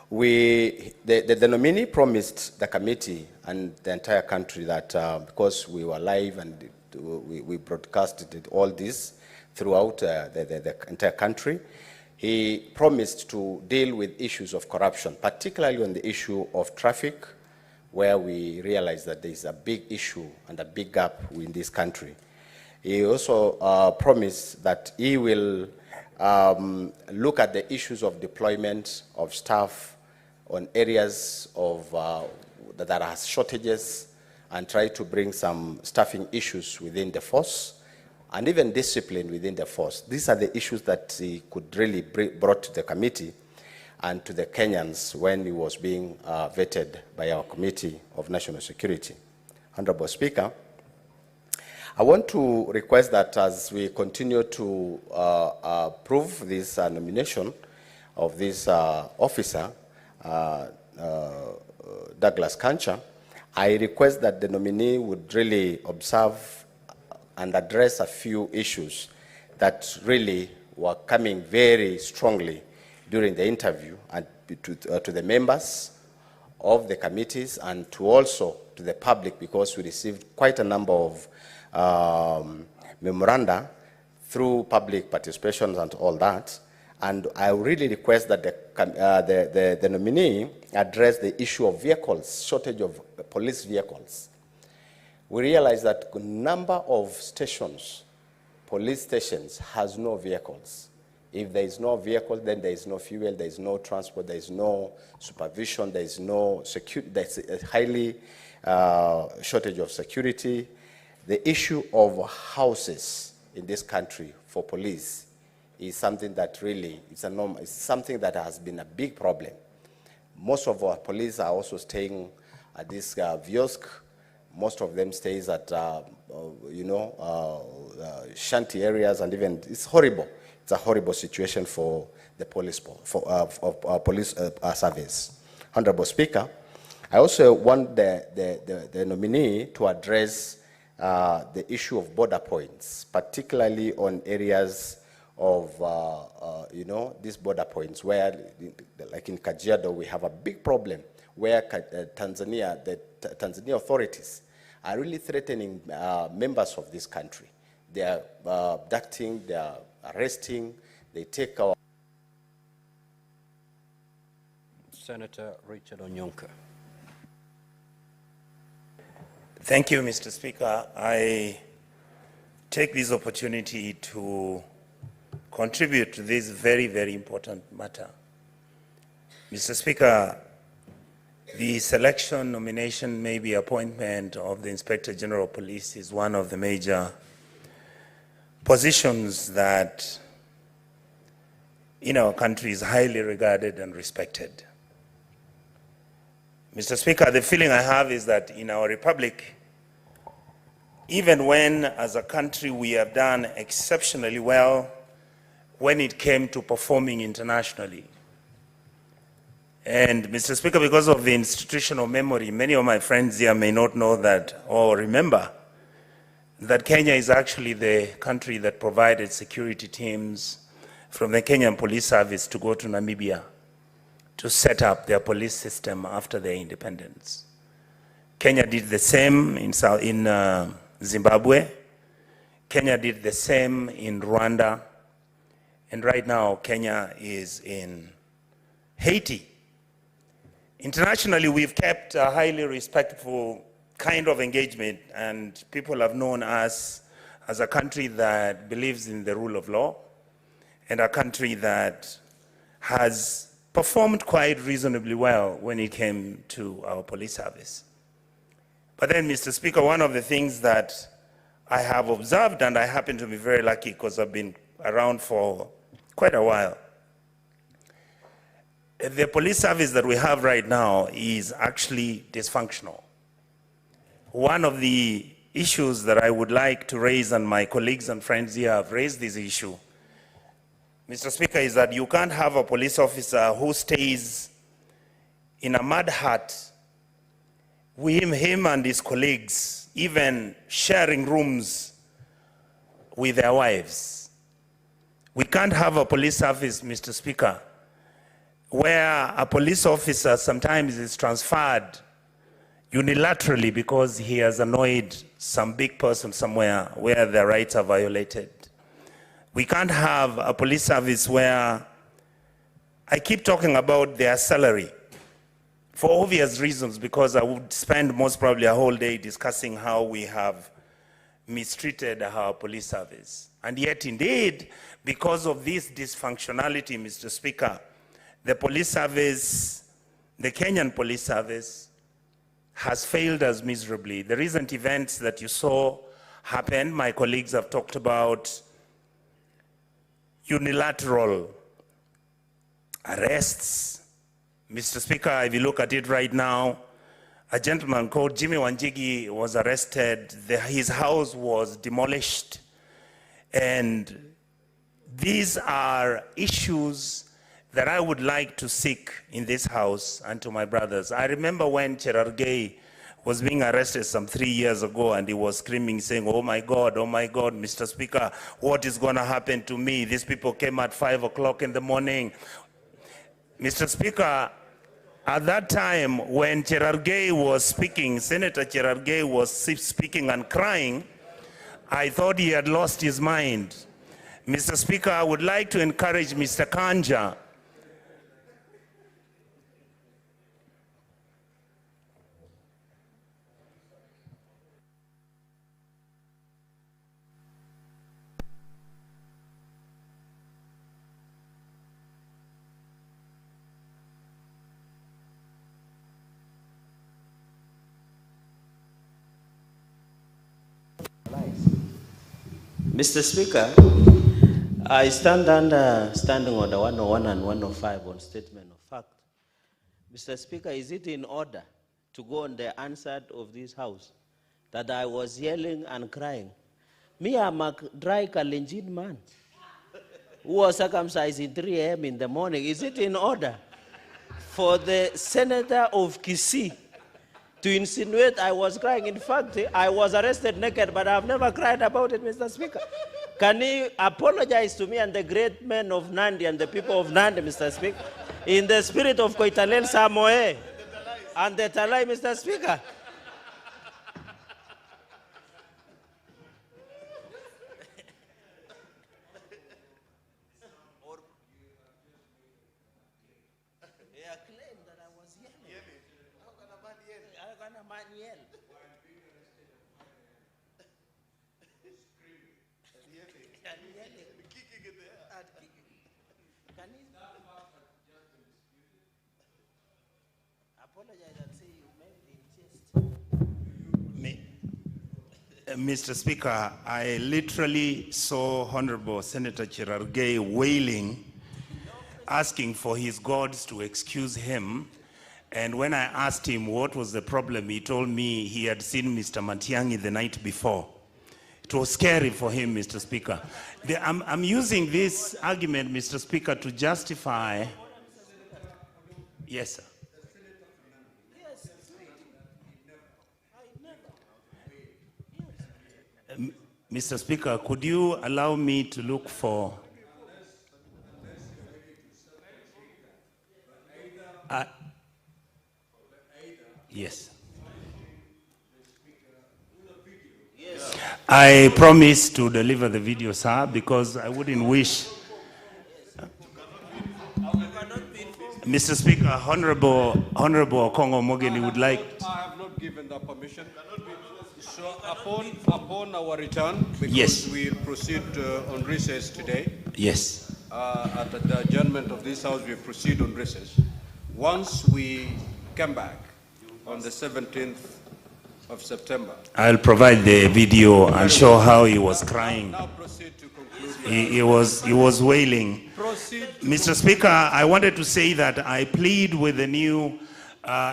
the nominee promised the committee and the entire country that because we were live and we broadcasted all this throughout the entire country, he promised to deal with issues of corruption, particularly on the issue of traffic, where we realize that there is a big issue and a big gap in this country. He also promised that he will look at the issues of deployment of staff on areas of, that are shortages, and try to bring some staffing issues within the force, and even discipline within the force. These are the issues that he could really brought to the committee and to the Kenyans when he was being vetted by our Committee of National Security. Honorable Speaker, I want to request that as we continue to approve this nomination of this officer, Douglas Kancha, I request that the nominee would really observe and address a few issues that really were coming very strongly during the interview, and to the members of the committees and to also to the public, because we received quite a number of memoranda through public participations and all that. And I really request that the nominee address the issue of vehicles, shortage of police vehicles. We realize that a number of stations, police stations, has no vehicles. If there is no vehicle, then there is no fuel, there is no transport, there is no supervision, there is no security, there is a highly shortage of security. The issue of houses in this country for police is something that really is something that has been a big problem. Most of our police are also staying at this Viosk. Most of them stays at shanty areas, and even it's horrible. It's a horrible situation for the police police service. Honorable Speaker, I also want the nominee to address the issue of border points, particularly on areas of, these border points where, like in Kajiado, we have a big problem where the Tanzania authorities are really threatening members of this country. They are abducting, they are arresting, they take our... Senator Richard Onyonka. Thank you, Mr. Speaker. I take this opportunity to contribute to this very, very important matter. Mr. Speaker, the selection, nomination, maybe appointment of the Inspector General of Police is one of the major positions that in our country is highly regarded and respected. Mr. Speaker, the feeling I have is that in our republic, even when as a country we have done exceptionally well when it came to performing internationally. And Mr. Speaker, because of the institutional memory, many of my friends here may not know that or remember that Kenya is actually the country that provided security teams from the Kenyan Police Service to go to Namibia to set up their police system after their independence. Kenya did the same in Zimbabwe. Kenya did the same in Rwanda. And right now, Kenya is in Haiti. Internationally, we've kept a highly respectful kind of engagement, and people have known us as a country that believes in the rule of law and a country that has performed quite reasonably well when it came to our police service. But then, Mr. Speaker, one of the things that I have observed, and I happen to be very lucky because I've been around for quite a while, the police service that we have right now is actually dysfunctional. One of the issues that I would like to raise, and my colleagues and friends here have raised this issue, Mr. Speaker, is that you can't have a police officer who stays in a mud hut with him and his colleagues, even sharing rooms with their wives. We can't have a police service, Mr. Speaker, where a police officer sometimes is transferred unilaterally because he has annoyed some big person somewhere where their rights are violated. We can't have a police service where I keep talking about their salary for obvious reasons, because I would spend most probably a whole day discussing how we have mistreated our police service. And yet, indeed, because of this dysfunctionality, Mr. Speaker, the police service, the Kenyan police service, has failed us miserably. The recent events that you saw happen, my colleagues have talked about unilateral arrests. Mr. Speaker, if you look at it right now, a gentleman called Jimmy Wanjigi was arrested. His house was demolished. And these are issues that I would like to seek in this house and to my brothers. I remember when Cherargei was being arrested some 3 years ago, and he was screaming, saying, oh my God, Mr. Speaker, what is going to happen to me? These people came at 5 o'clock in the morning. Mr. Speaker, at that time when Cherargei was speaking, Senator Cherargei was speaking and crying, I thought he had lost his mind. Mr. Speaker, I would like to encourage Mr. Kanja Mr. Speaker, I stand under Standing Order 101 and 105 on statement of fact. Mr. Speaker, is it in order to go on the answer of this house that I was yelling and crying? Me, I'm a dry Kalenjin man who was circumcised in 3 a.m. in the morning. Is it in order for the senator of Kisii to insinuate I was crying? In fact, I was arrested naked, but I've never cried about it, Mr. Speaker. Can you apologize to me and the great men of Nandi and the people of Nandi, Mr. Speaker, in the spirit of Koitalel Samoe and the Talai, Mr. Speaker? Mr. Speaker, I literally saw Honorable Senator Cherargei wailing, asking for his gods to excuse him, And when I asked him what was the problem, he told me he had seen Mr. Matiang'i the night before. It was scary for him, Mr. Speaker. I'm using this argument, Mr. Speaker, to justify. Yes, sir. Mr. Speaker, could you allow me to look for... yes. I promise to deliver the video, sir, because I wouldn't wish... Mr. Speaker, Honorable Kongo Mogeni would like... I have not given that permission. So upon our return, because yes, we'll proceed on recess today. Yes. At the adjournment of this House, we proceed on recess. Once we come back on the 17th of September, I'll provide the video and show how he was crying. Now proceed to conclude. He was wailing. Mr. Speaker, I wanted to say that I plead with the new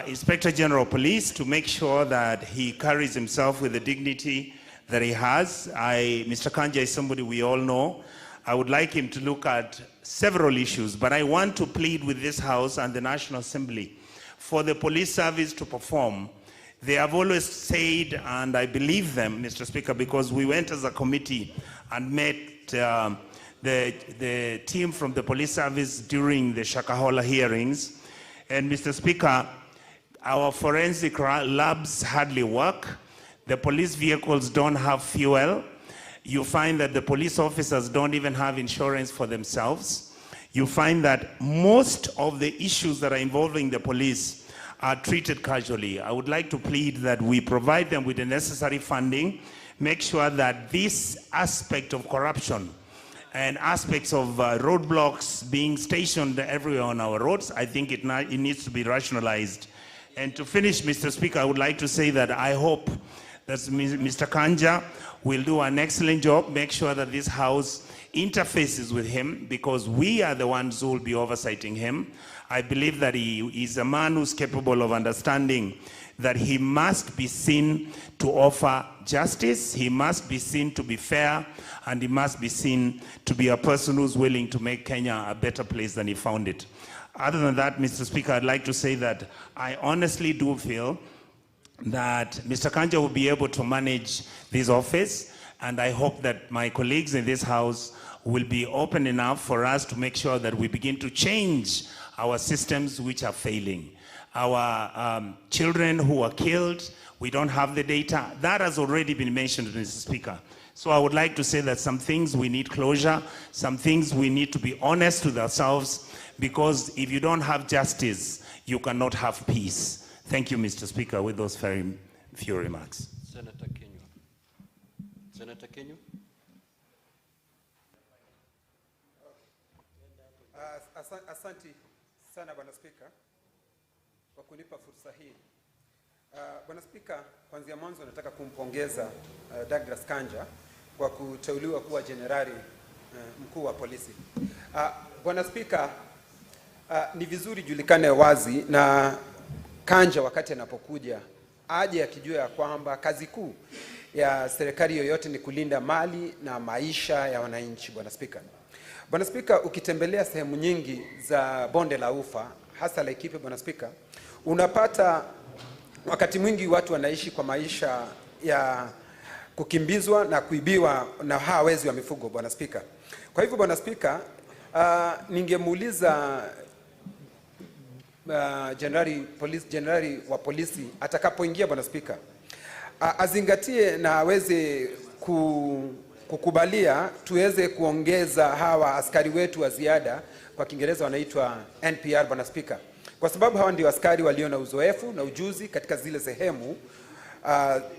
Inspector General of Police to make sure that he carries himself with the dignity that he has. Mr. Kanja is somebody we all know. I would like him to look at several issues, but I want to plead with this House and the National Assembly for the police service to perform. They have always said, and I believe them, Mr. Speaker, because we went as a committee and met the team from the police service during the Shakahola hearings. And Mr. Speaker, our forensic labs hardly work. The police vehicles don't have fuel. You find that the police officers don't even have insurance for themselves. You find that most of the issues that are involving the police are treated casually. I would like to plead that we provide them with the necessary funding, make sure that this aspect of corruption and aspects of roadblocks being stationed everywhere on our roads, I think it needs to be rationalized. And to finish, Mr. Speaker, I would like to say that I hope that Mr. Kanja will do an excellent job, make sure that this House interfaces with him, because we are the ones who will be oversighting him. I believe that he is a man who's capable of understanding that he must be seen to offer justice, he must be seen to be fair, and he must be seen to be a person who's willing to make Kenya a better place than he found it. Other than that, Mr. Speaker, I'd like to say that I honestly do feel that Mr. Kanja will be able to manage this office, and I hope that my colleagues in this House will be open enough for us to make sure that we begin to change our systems which are failing. Our children who are killed, we don't have the data. That has already been mentioned, Mr. Speaker. So I would like to say that some things we need closure, some things we need to be honest with ourselves, because if you don't have justice, you cannot have peace. Thank you, Mr. Speaker, with those very few remarks. Senator Kenyu. Senator Kenyu. Asante sana Bwana Spika kwa kunipa fursa hii. Bwana Spika, kuanzia mwanzo nataka kumpongeza Douglas Kanja kwa kuteuliwa kuwa jenerali mkuu wa polisi. Bwana Spika, ni vizuri julikane wazi na Kanja wakati anapokuja aje akijua ya kwamba kazi kuu ya serikali yoyote ni kulinda mali na maisha ya wananchi. Bwana Spika, Bwana Spika, ukitembelea sehemu nyingi za bonde la Ufa, hasa Laikipia, Bwana Spika, unapata wakati mwingi watu wanaishi kwa maisha ya kukimbizwa na kuibiwa na hawa wezi wa mifugo, Bwana Spika. Kwa hivyo Bwana Spika, ningemuuliza jenerali wa polisi atakapoingia, Bwana Spika, azingatie na aweze kukubalia tuweze kuongeza hawa askari wetu wa ziada, kwa Kiingereza wanaitwa NPR, Bwana Spika, kwa sababu hawa ndio askari walio na uzoefu na ujuzi katika zile sehemu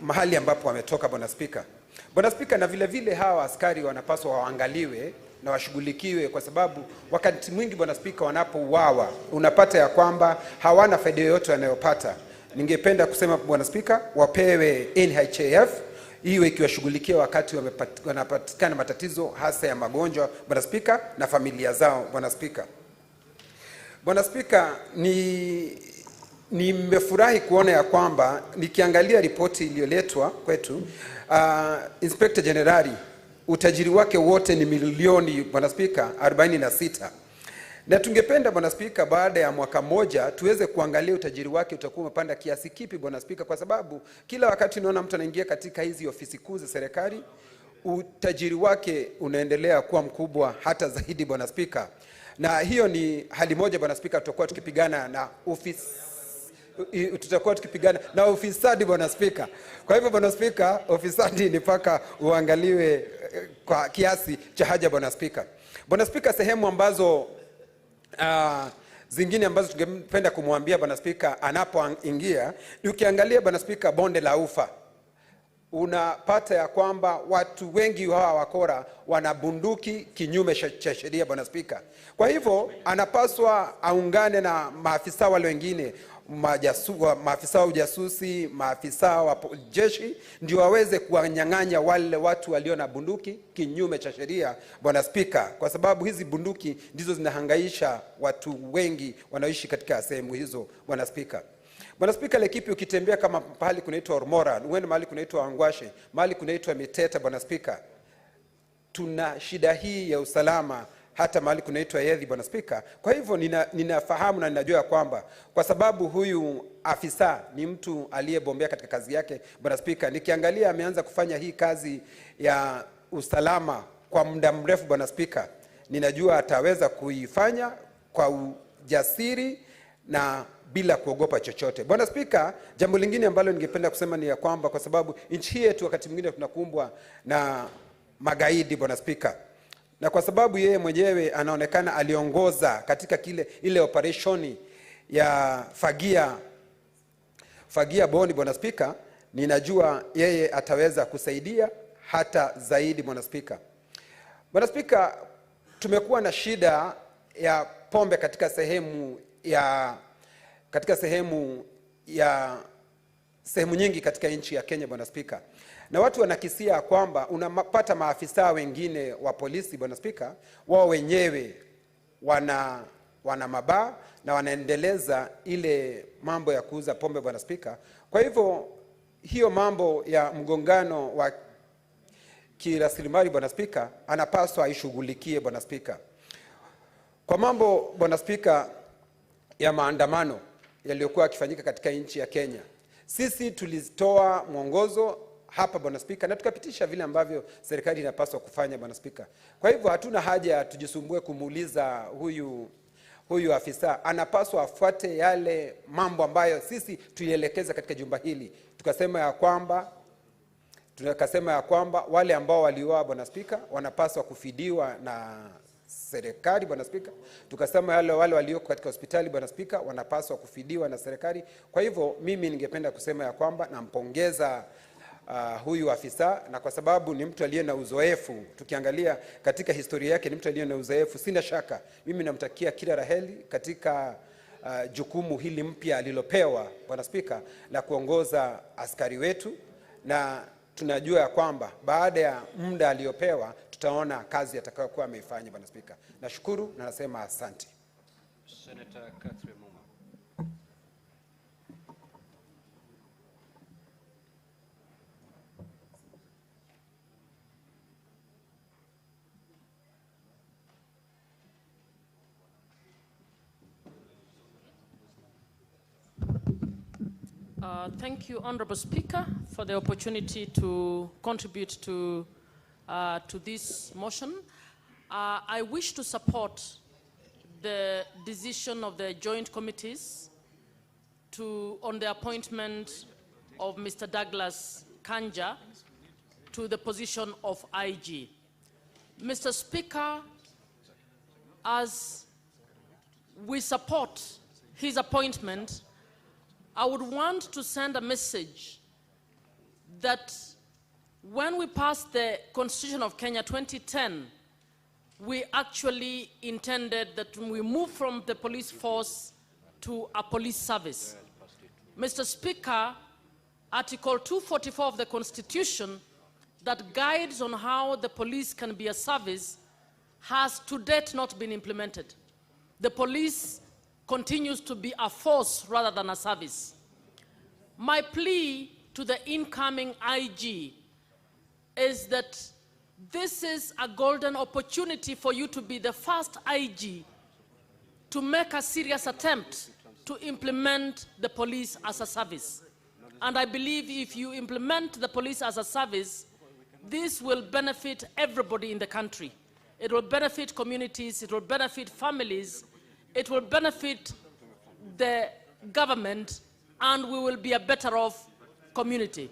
mahali ambapo wametoka, Bwana Spika. Bwana Spika, na vile vile hawa askari wanapaswa waangaliwe na washughulikiwe, kwa sababu wakati mwingi Bwana Spika wanapouawa unapata ya kwamba hawana faida yoyote wanayopata. Ningependa kusema Bwana Spika, wapewe NHIF iwe ikiwashughulikia wakati wanapatikana matatizo hasa ya magonjwa, Bwana Spika, na familia zao, Bwana Spika. Bwana Spika, nimefurahi kuona ya kwamba nikiangalia ripoti iliyoletwa kwetu, Inspector Generali utajiri wake wote ni milioni, Bwana Spika, 46. Na tungependa Bwana Spika, baada ya mwaka mmoja tuweze kuangalia utajiri wake utakuwa umepanda kiasi kipi Bwana Spika, kwa sababu kila wakati unaona mtu anaingia katika hizi ofisi kuu za serikali, utajiri wake unaendelea kuwa mkubwa hata zaidi Bwana Spika. Na hiyo ni hali moja Bwana Spika, tutakuwa tukipigana na ufisadi Bwana Spika. Kwa hivyo Bwana Spika, ufisadi ni paka uangaliwe kwa kiasi cha haja Bwana Spika. Bwana Spika, sehemu ambazo zingine ambazo tungependa kumwambia Bwana Spika anapoingia, ukiangalia Bwana Spika, bonde la Ufa, unapata ya kwamba watu wengi hawa wakora wana bunduki kinyume cha sheria Bwana Spika. Kwa hivyo anapaswa aungane na maafisa wale wengine, maafisa wa ujasusi, maafisa wa jeshi, ndio waweze kuwanyang'anya wale watu walio na bunduki kinyume cha sheria Bwana Spika, kwa sababu hizi bunduki ndizo zinahangaisha watu wengi wanaoishi katika sehemu hizo Bwana Spika. Bwana Spika, Laikipia ukitembea kama mahali kunaitwa Ormora, uende mahali kunaitwa Angwashe, mahali kunaitwa Miteta Bwana Spika, tuna shida hii ya usalama, hata mahali kunaitwa Yedhi Bwana Spika. Kwa hivyo ninafahamu na ninajua kwamba kwa sababu huyu afisa ni mtu aliyebombea katika kazi yake Bwana Spika, nikiangalia ameanza kufanya hii kazi ya usalama kwa muda mrefu Bwana Spika, ninajua ataweza kuifanya kwa ujasiri na bila kuogopa chochote Bwana Spika. Jambo lingine ambalo ningependa kusema ni ya kwamba kwa sababu nchi hii yetu wakati mwingine tunakumbwa na magaidi Bwana Spika, na kwa sababu yeye mwenyewe anaonekana aliongoza katika ile operationi ya fagia boni Bwana Spika, ninajua yeye ataweza kusaidia hata zaidi Bwana Spika. Bwana Spika, tumekuwa na shida ya pombe katika sehemu nyingi katika nchi ya Kenya Bwana Spika, na watu wanakisia kwamba unapata maafisa wengine wa polisi Bwana Spika, wao wenyewe wana mabaa na wanaendeleza ile mambo ya kuuza pombe Bwana Spika. Kwa hivyo hiyo mambo ya mgongano wa kirasilimali Bwana Spika anapaswa aishughulikie Bwana Spika. Kwa mambo Bwana Spika ya maandamano yaliyokuwa yakifanyika katika nchi ya Kenya, sisi tulitoa mwongozo hapa Bwana Spika na tukapitisha vile ambavyo serikali inapaswa kufanya Bwana Spika. Kwa hivyo hatuna haja tujisumbue kumuuliza huyu afisa, anapaswa afuate yale mambo ambayo sisi tulielekeza katika jumba hili. Tukasema ya kwamba wale ambao waliuawa Bwana Spika wanapaswa kufidiwa na serikali Bwana Spika. Tukasema wale walioko katika hospitali Bwana Spika wanapaswa kufidiwa na serikali. Kwa hivyo mimi ningependa kusema ya kwamba nampongeza huyu afisa, na kwa sababu ni mtu aliye na uzoefu, tukiangalia katika historia yake ni mtu aliye na uzoefu, sina shaka mimi namtakia kila raheli katika jukumu hili mpya alilopewa Bwana Spika la kuongoza askari wetu, na tunajua ya kwamba baada ya muda aliyopewa tutaona kazi atakayokuwa ameifanya Bwana Spika. Nashukuru na nasema asante. Senator Catherine Muma. Thank you, Honorable Speaker, for the opportunity to contribute to this motion. I wish to support the decision of the joint committees on the appointment of Mr. Douglas Kanja to the position of IG. Mr. Speaker, as we support his appointment, I would want to send a message that when we passed the Constitution of Kenya 2010, we actually intended that we move from the police force to a police service. Mr. Speaker, Article 244 of the Constitution that guides on how the police can be a service has to date not been implemented. The police continues to be a force rather than a service. My plea to the incoming IG is that this is a golden opportunity for you to be the first IG to make a serious attempt to implement the police as a service. And I believe if you implement the police as a service, this will benefit everybody in the country. It will benefit communities, it will benefit families, it will benefit the government, and we will be a better off community.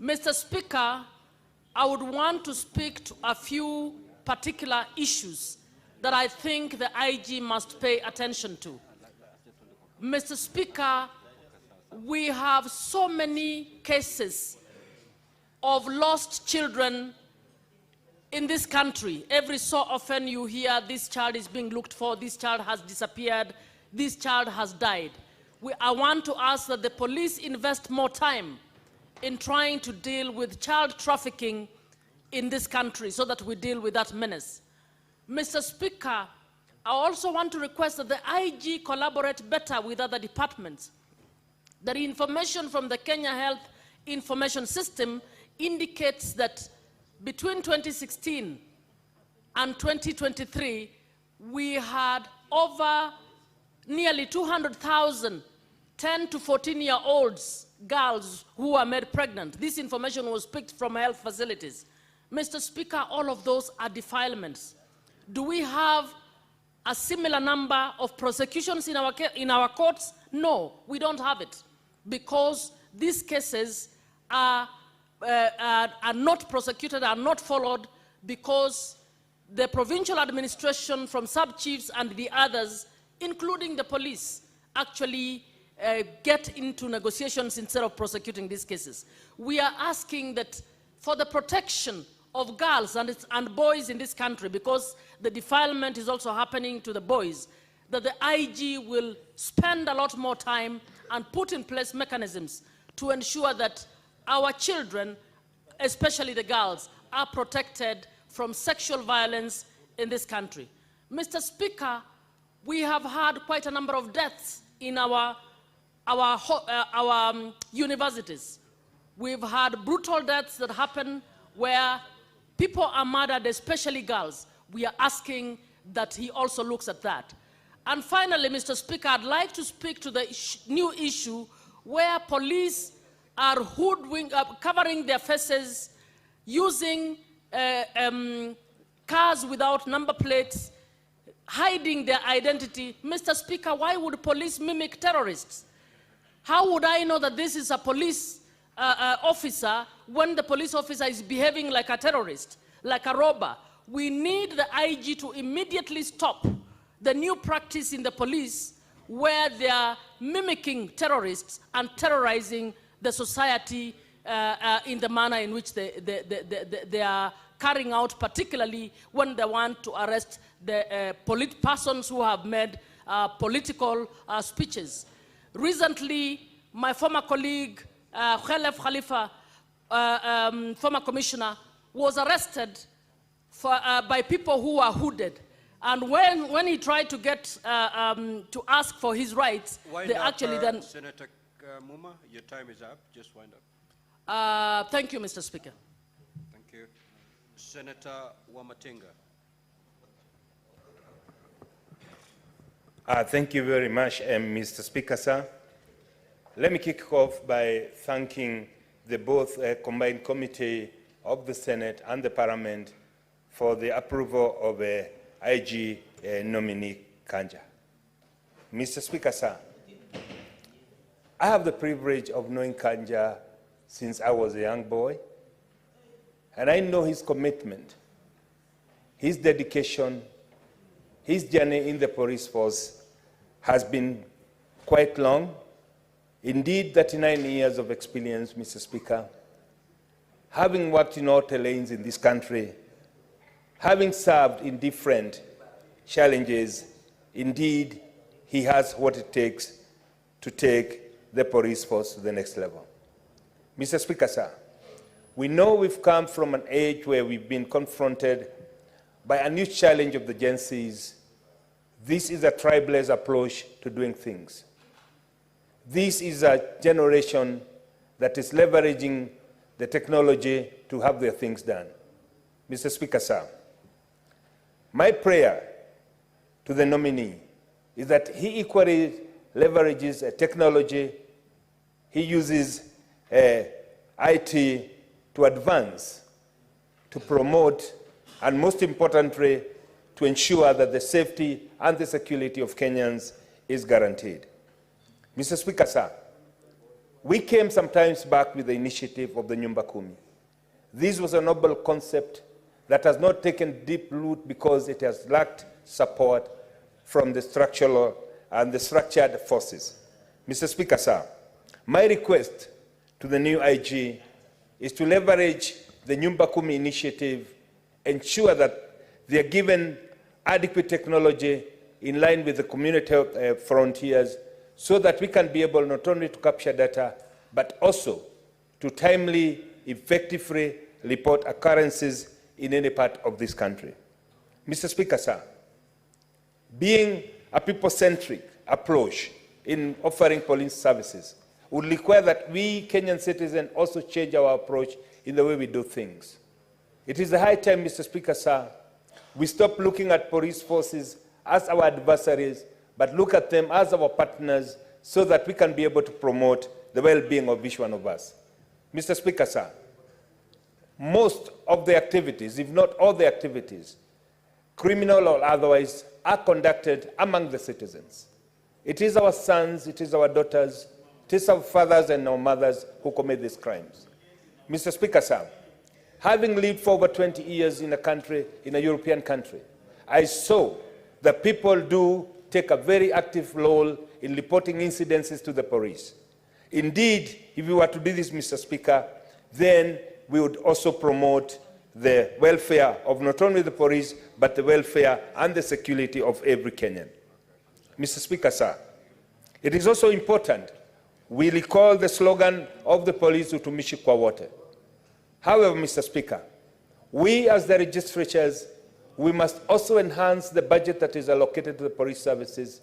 Mr. Speaker, I would want to speak to a few particular issues that I think the IG must pay attention to. Mr. Speaker, we have so many cases of lost children in this country. Every so often you hear this child is being looked for, this child has disappeared, this child has died. I want to ask that the police invest more time in trying to deal with child trafficking in this country so that we deal with that menace. Mr. Speaker, I also want to request that the IG collaborate better with other departments. The information from the Kenya Health Information System indicates that between 2016 and 2023, we had over nearly 200,000 10 to 14-year-olds, girls who were made pregnant. This information was picked from health facilities. Mr. Speaker, all of those are defilements. Do we have a similar number of prosecutions in our courts? No, we don't have it, because these cases are not prosecuted, are not followed, because the provincial administration from sub-chiefs and the others, including the police, actually get into negotiations instead of prosecuting these cases. We are asking that for the protection of girls and boys in this country, because the defilement is also happening to the boys, that the IG will spend a lot more time and put in place mechanisms to ensure that our children, especially the girls, are protected from sexual violence in this country. Mr. Speaker, we have had quite a number of deaths in our universities. We've had brutal deaths that happen where people are murdered, especially girls. We are asking that he also looks at that. And finally, Mr. Speaker, I'd like to speak to the new issue where police are covering their faces, using cars without number plates, hiding their identity. Mr. Speaker, why would police mimic terrorists? How would I know that this is a police officer when the police officer is behaving like a terrorist, like a robber? We need the IG to immediately stop the new practice in the police where they are mimicking terrorists and terrorizing the society in the manner in which they are carrying out, particularly when they want to arrest the persons who have made political speeches. Recently, my former colleague, Khalef Khalifa, former commissioner, was arrested by people who were hooded. And when he tried to get to ask for his rights, they actually then... Senator Muma, your time is up. Just wind up. Thank you, Mr. Speaker. Thank you. Senator Wamatinga. Thank you very much, Mr. Speaker, sir. Let me kick off by thanking the both combined committee of the Senate and the Parliament for the approval of IG nominee Kanja. Mr. Speaker, sir, I have the privilege of knowing Kanja since I was a young boy, and I know his commitment, his dedication, his journey in the police force has been quite long. Indeed, 39 years of experience, Mr. Speaker, having worked in all lanes in this country, having served in different challenges, indeed, he has what it takes to take the police force to the next level. Mr. Speaker, sir, we know we've come from an age where we've been confronted by a new challenge of the Gen Zs, This is a tribalist approach to doing things. This is a generation that is leveraging the technology to have their things done. Mr. Speaker, sir, my prayer to the nominee is that he equally leverages technology, he uses IT to advance, to promote, and most importantly, to ensure that the safety and the security of Kenyans is guaranteed. Mr. Speaker, sir, we came some times back with the initiative of the Nyumba Kumi. This was a noble concept that has not taken deep root because it has lacked support from the structural and the structured forces. Mr. Speaker, sir, my request to the new IG is to leverage the Nyumba Kumi initiative, ensure that they are given adequate technology in line with the community frontiers so that we can be able not only to capture data, but also to timely, effectively report occurrences in any part of this country. Mr. Speaker, sir, being a people-centric approach in offering police services would require that we Kenyan citizens also change our approach in the way we do things. It is a high time, Mr. Speaker, sir, we stop looking at police forces as our adversaries, but look at them as our partners so that we can be able to promote the well-being of each one of us. Mr. Speaker, sir, most of the activities, if not all the activities, criminal or otherwise, are conducted among the citizens. It is our sons, it is our daughters, it is our fathers and our mothers who commit these crimes. Mr. Speaker, sir, having lived for over 20 years in a country, in a European country, I saw that people do take a very active role in reporting incidences to the police. Indeed, if we were to do this, Mr. Speaker, then we would also promote the welfare of not only the police, but the welfare and the security of every Kenyan. Mr. Speaker, sir, it is also important we recall the slogan of the police, utumishi kwa wote. However, Mr. Speaker, we as the registratures, we must also enhance the budget that is allocated to the police services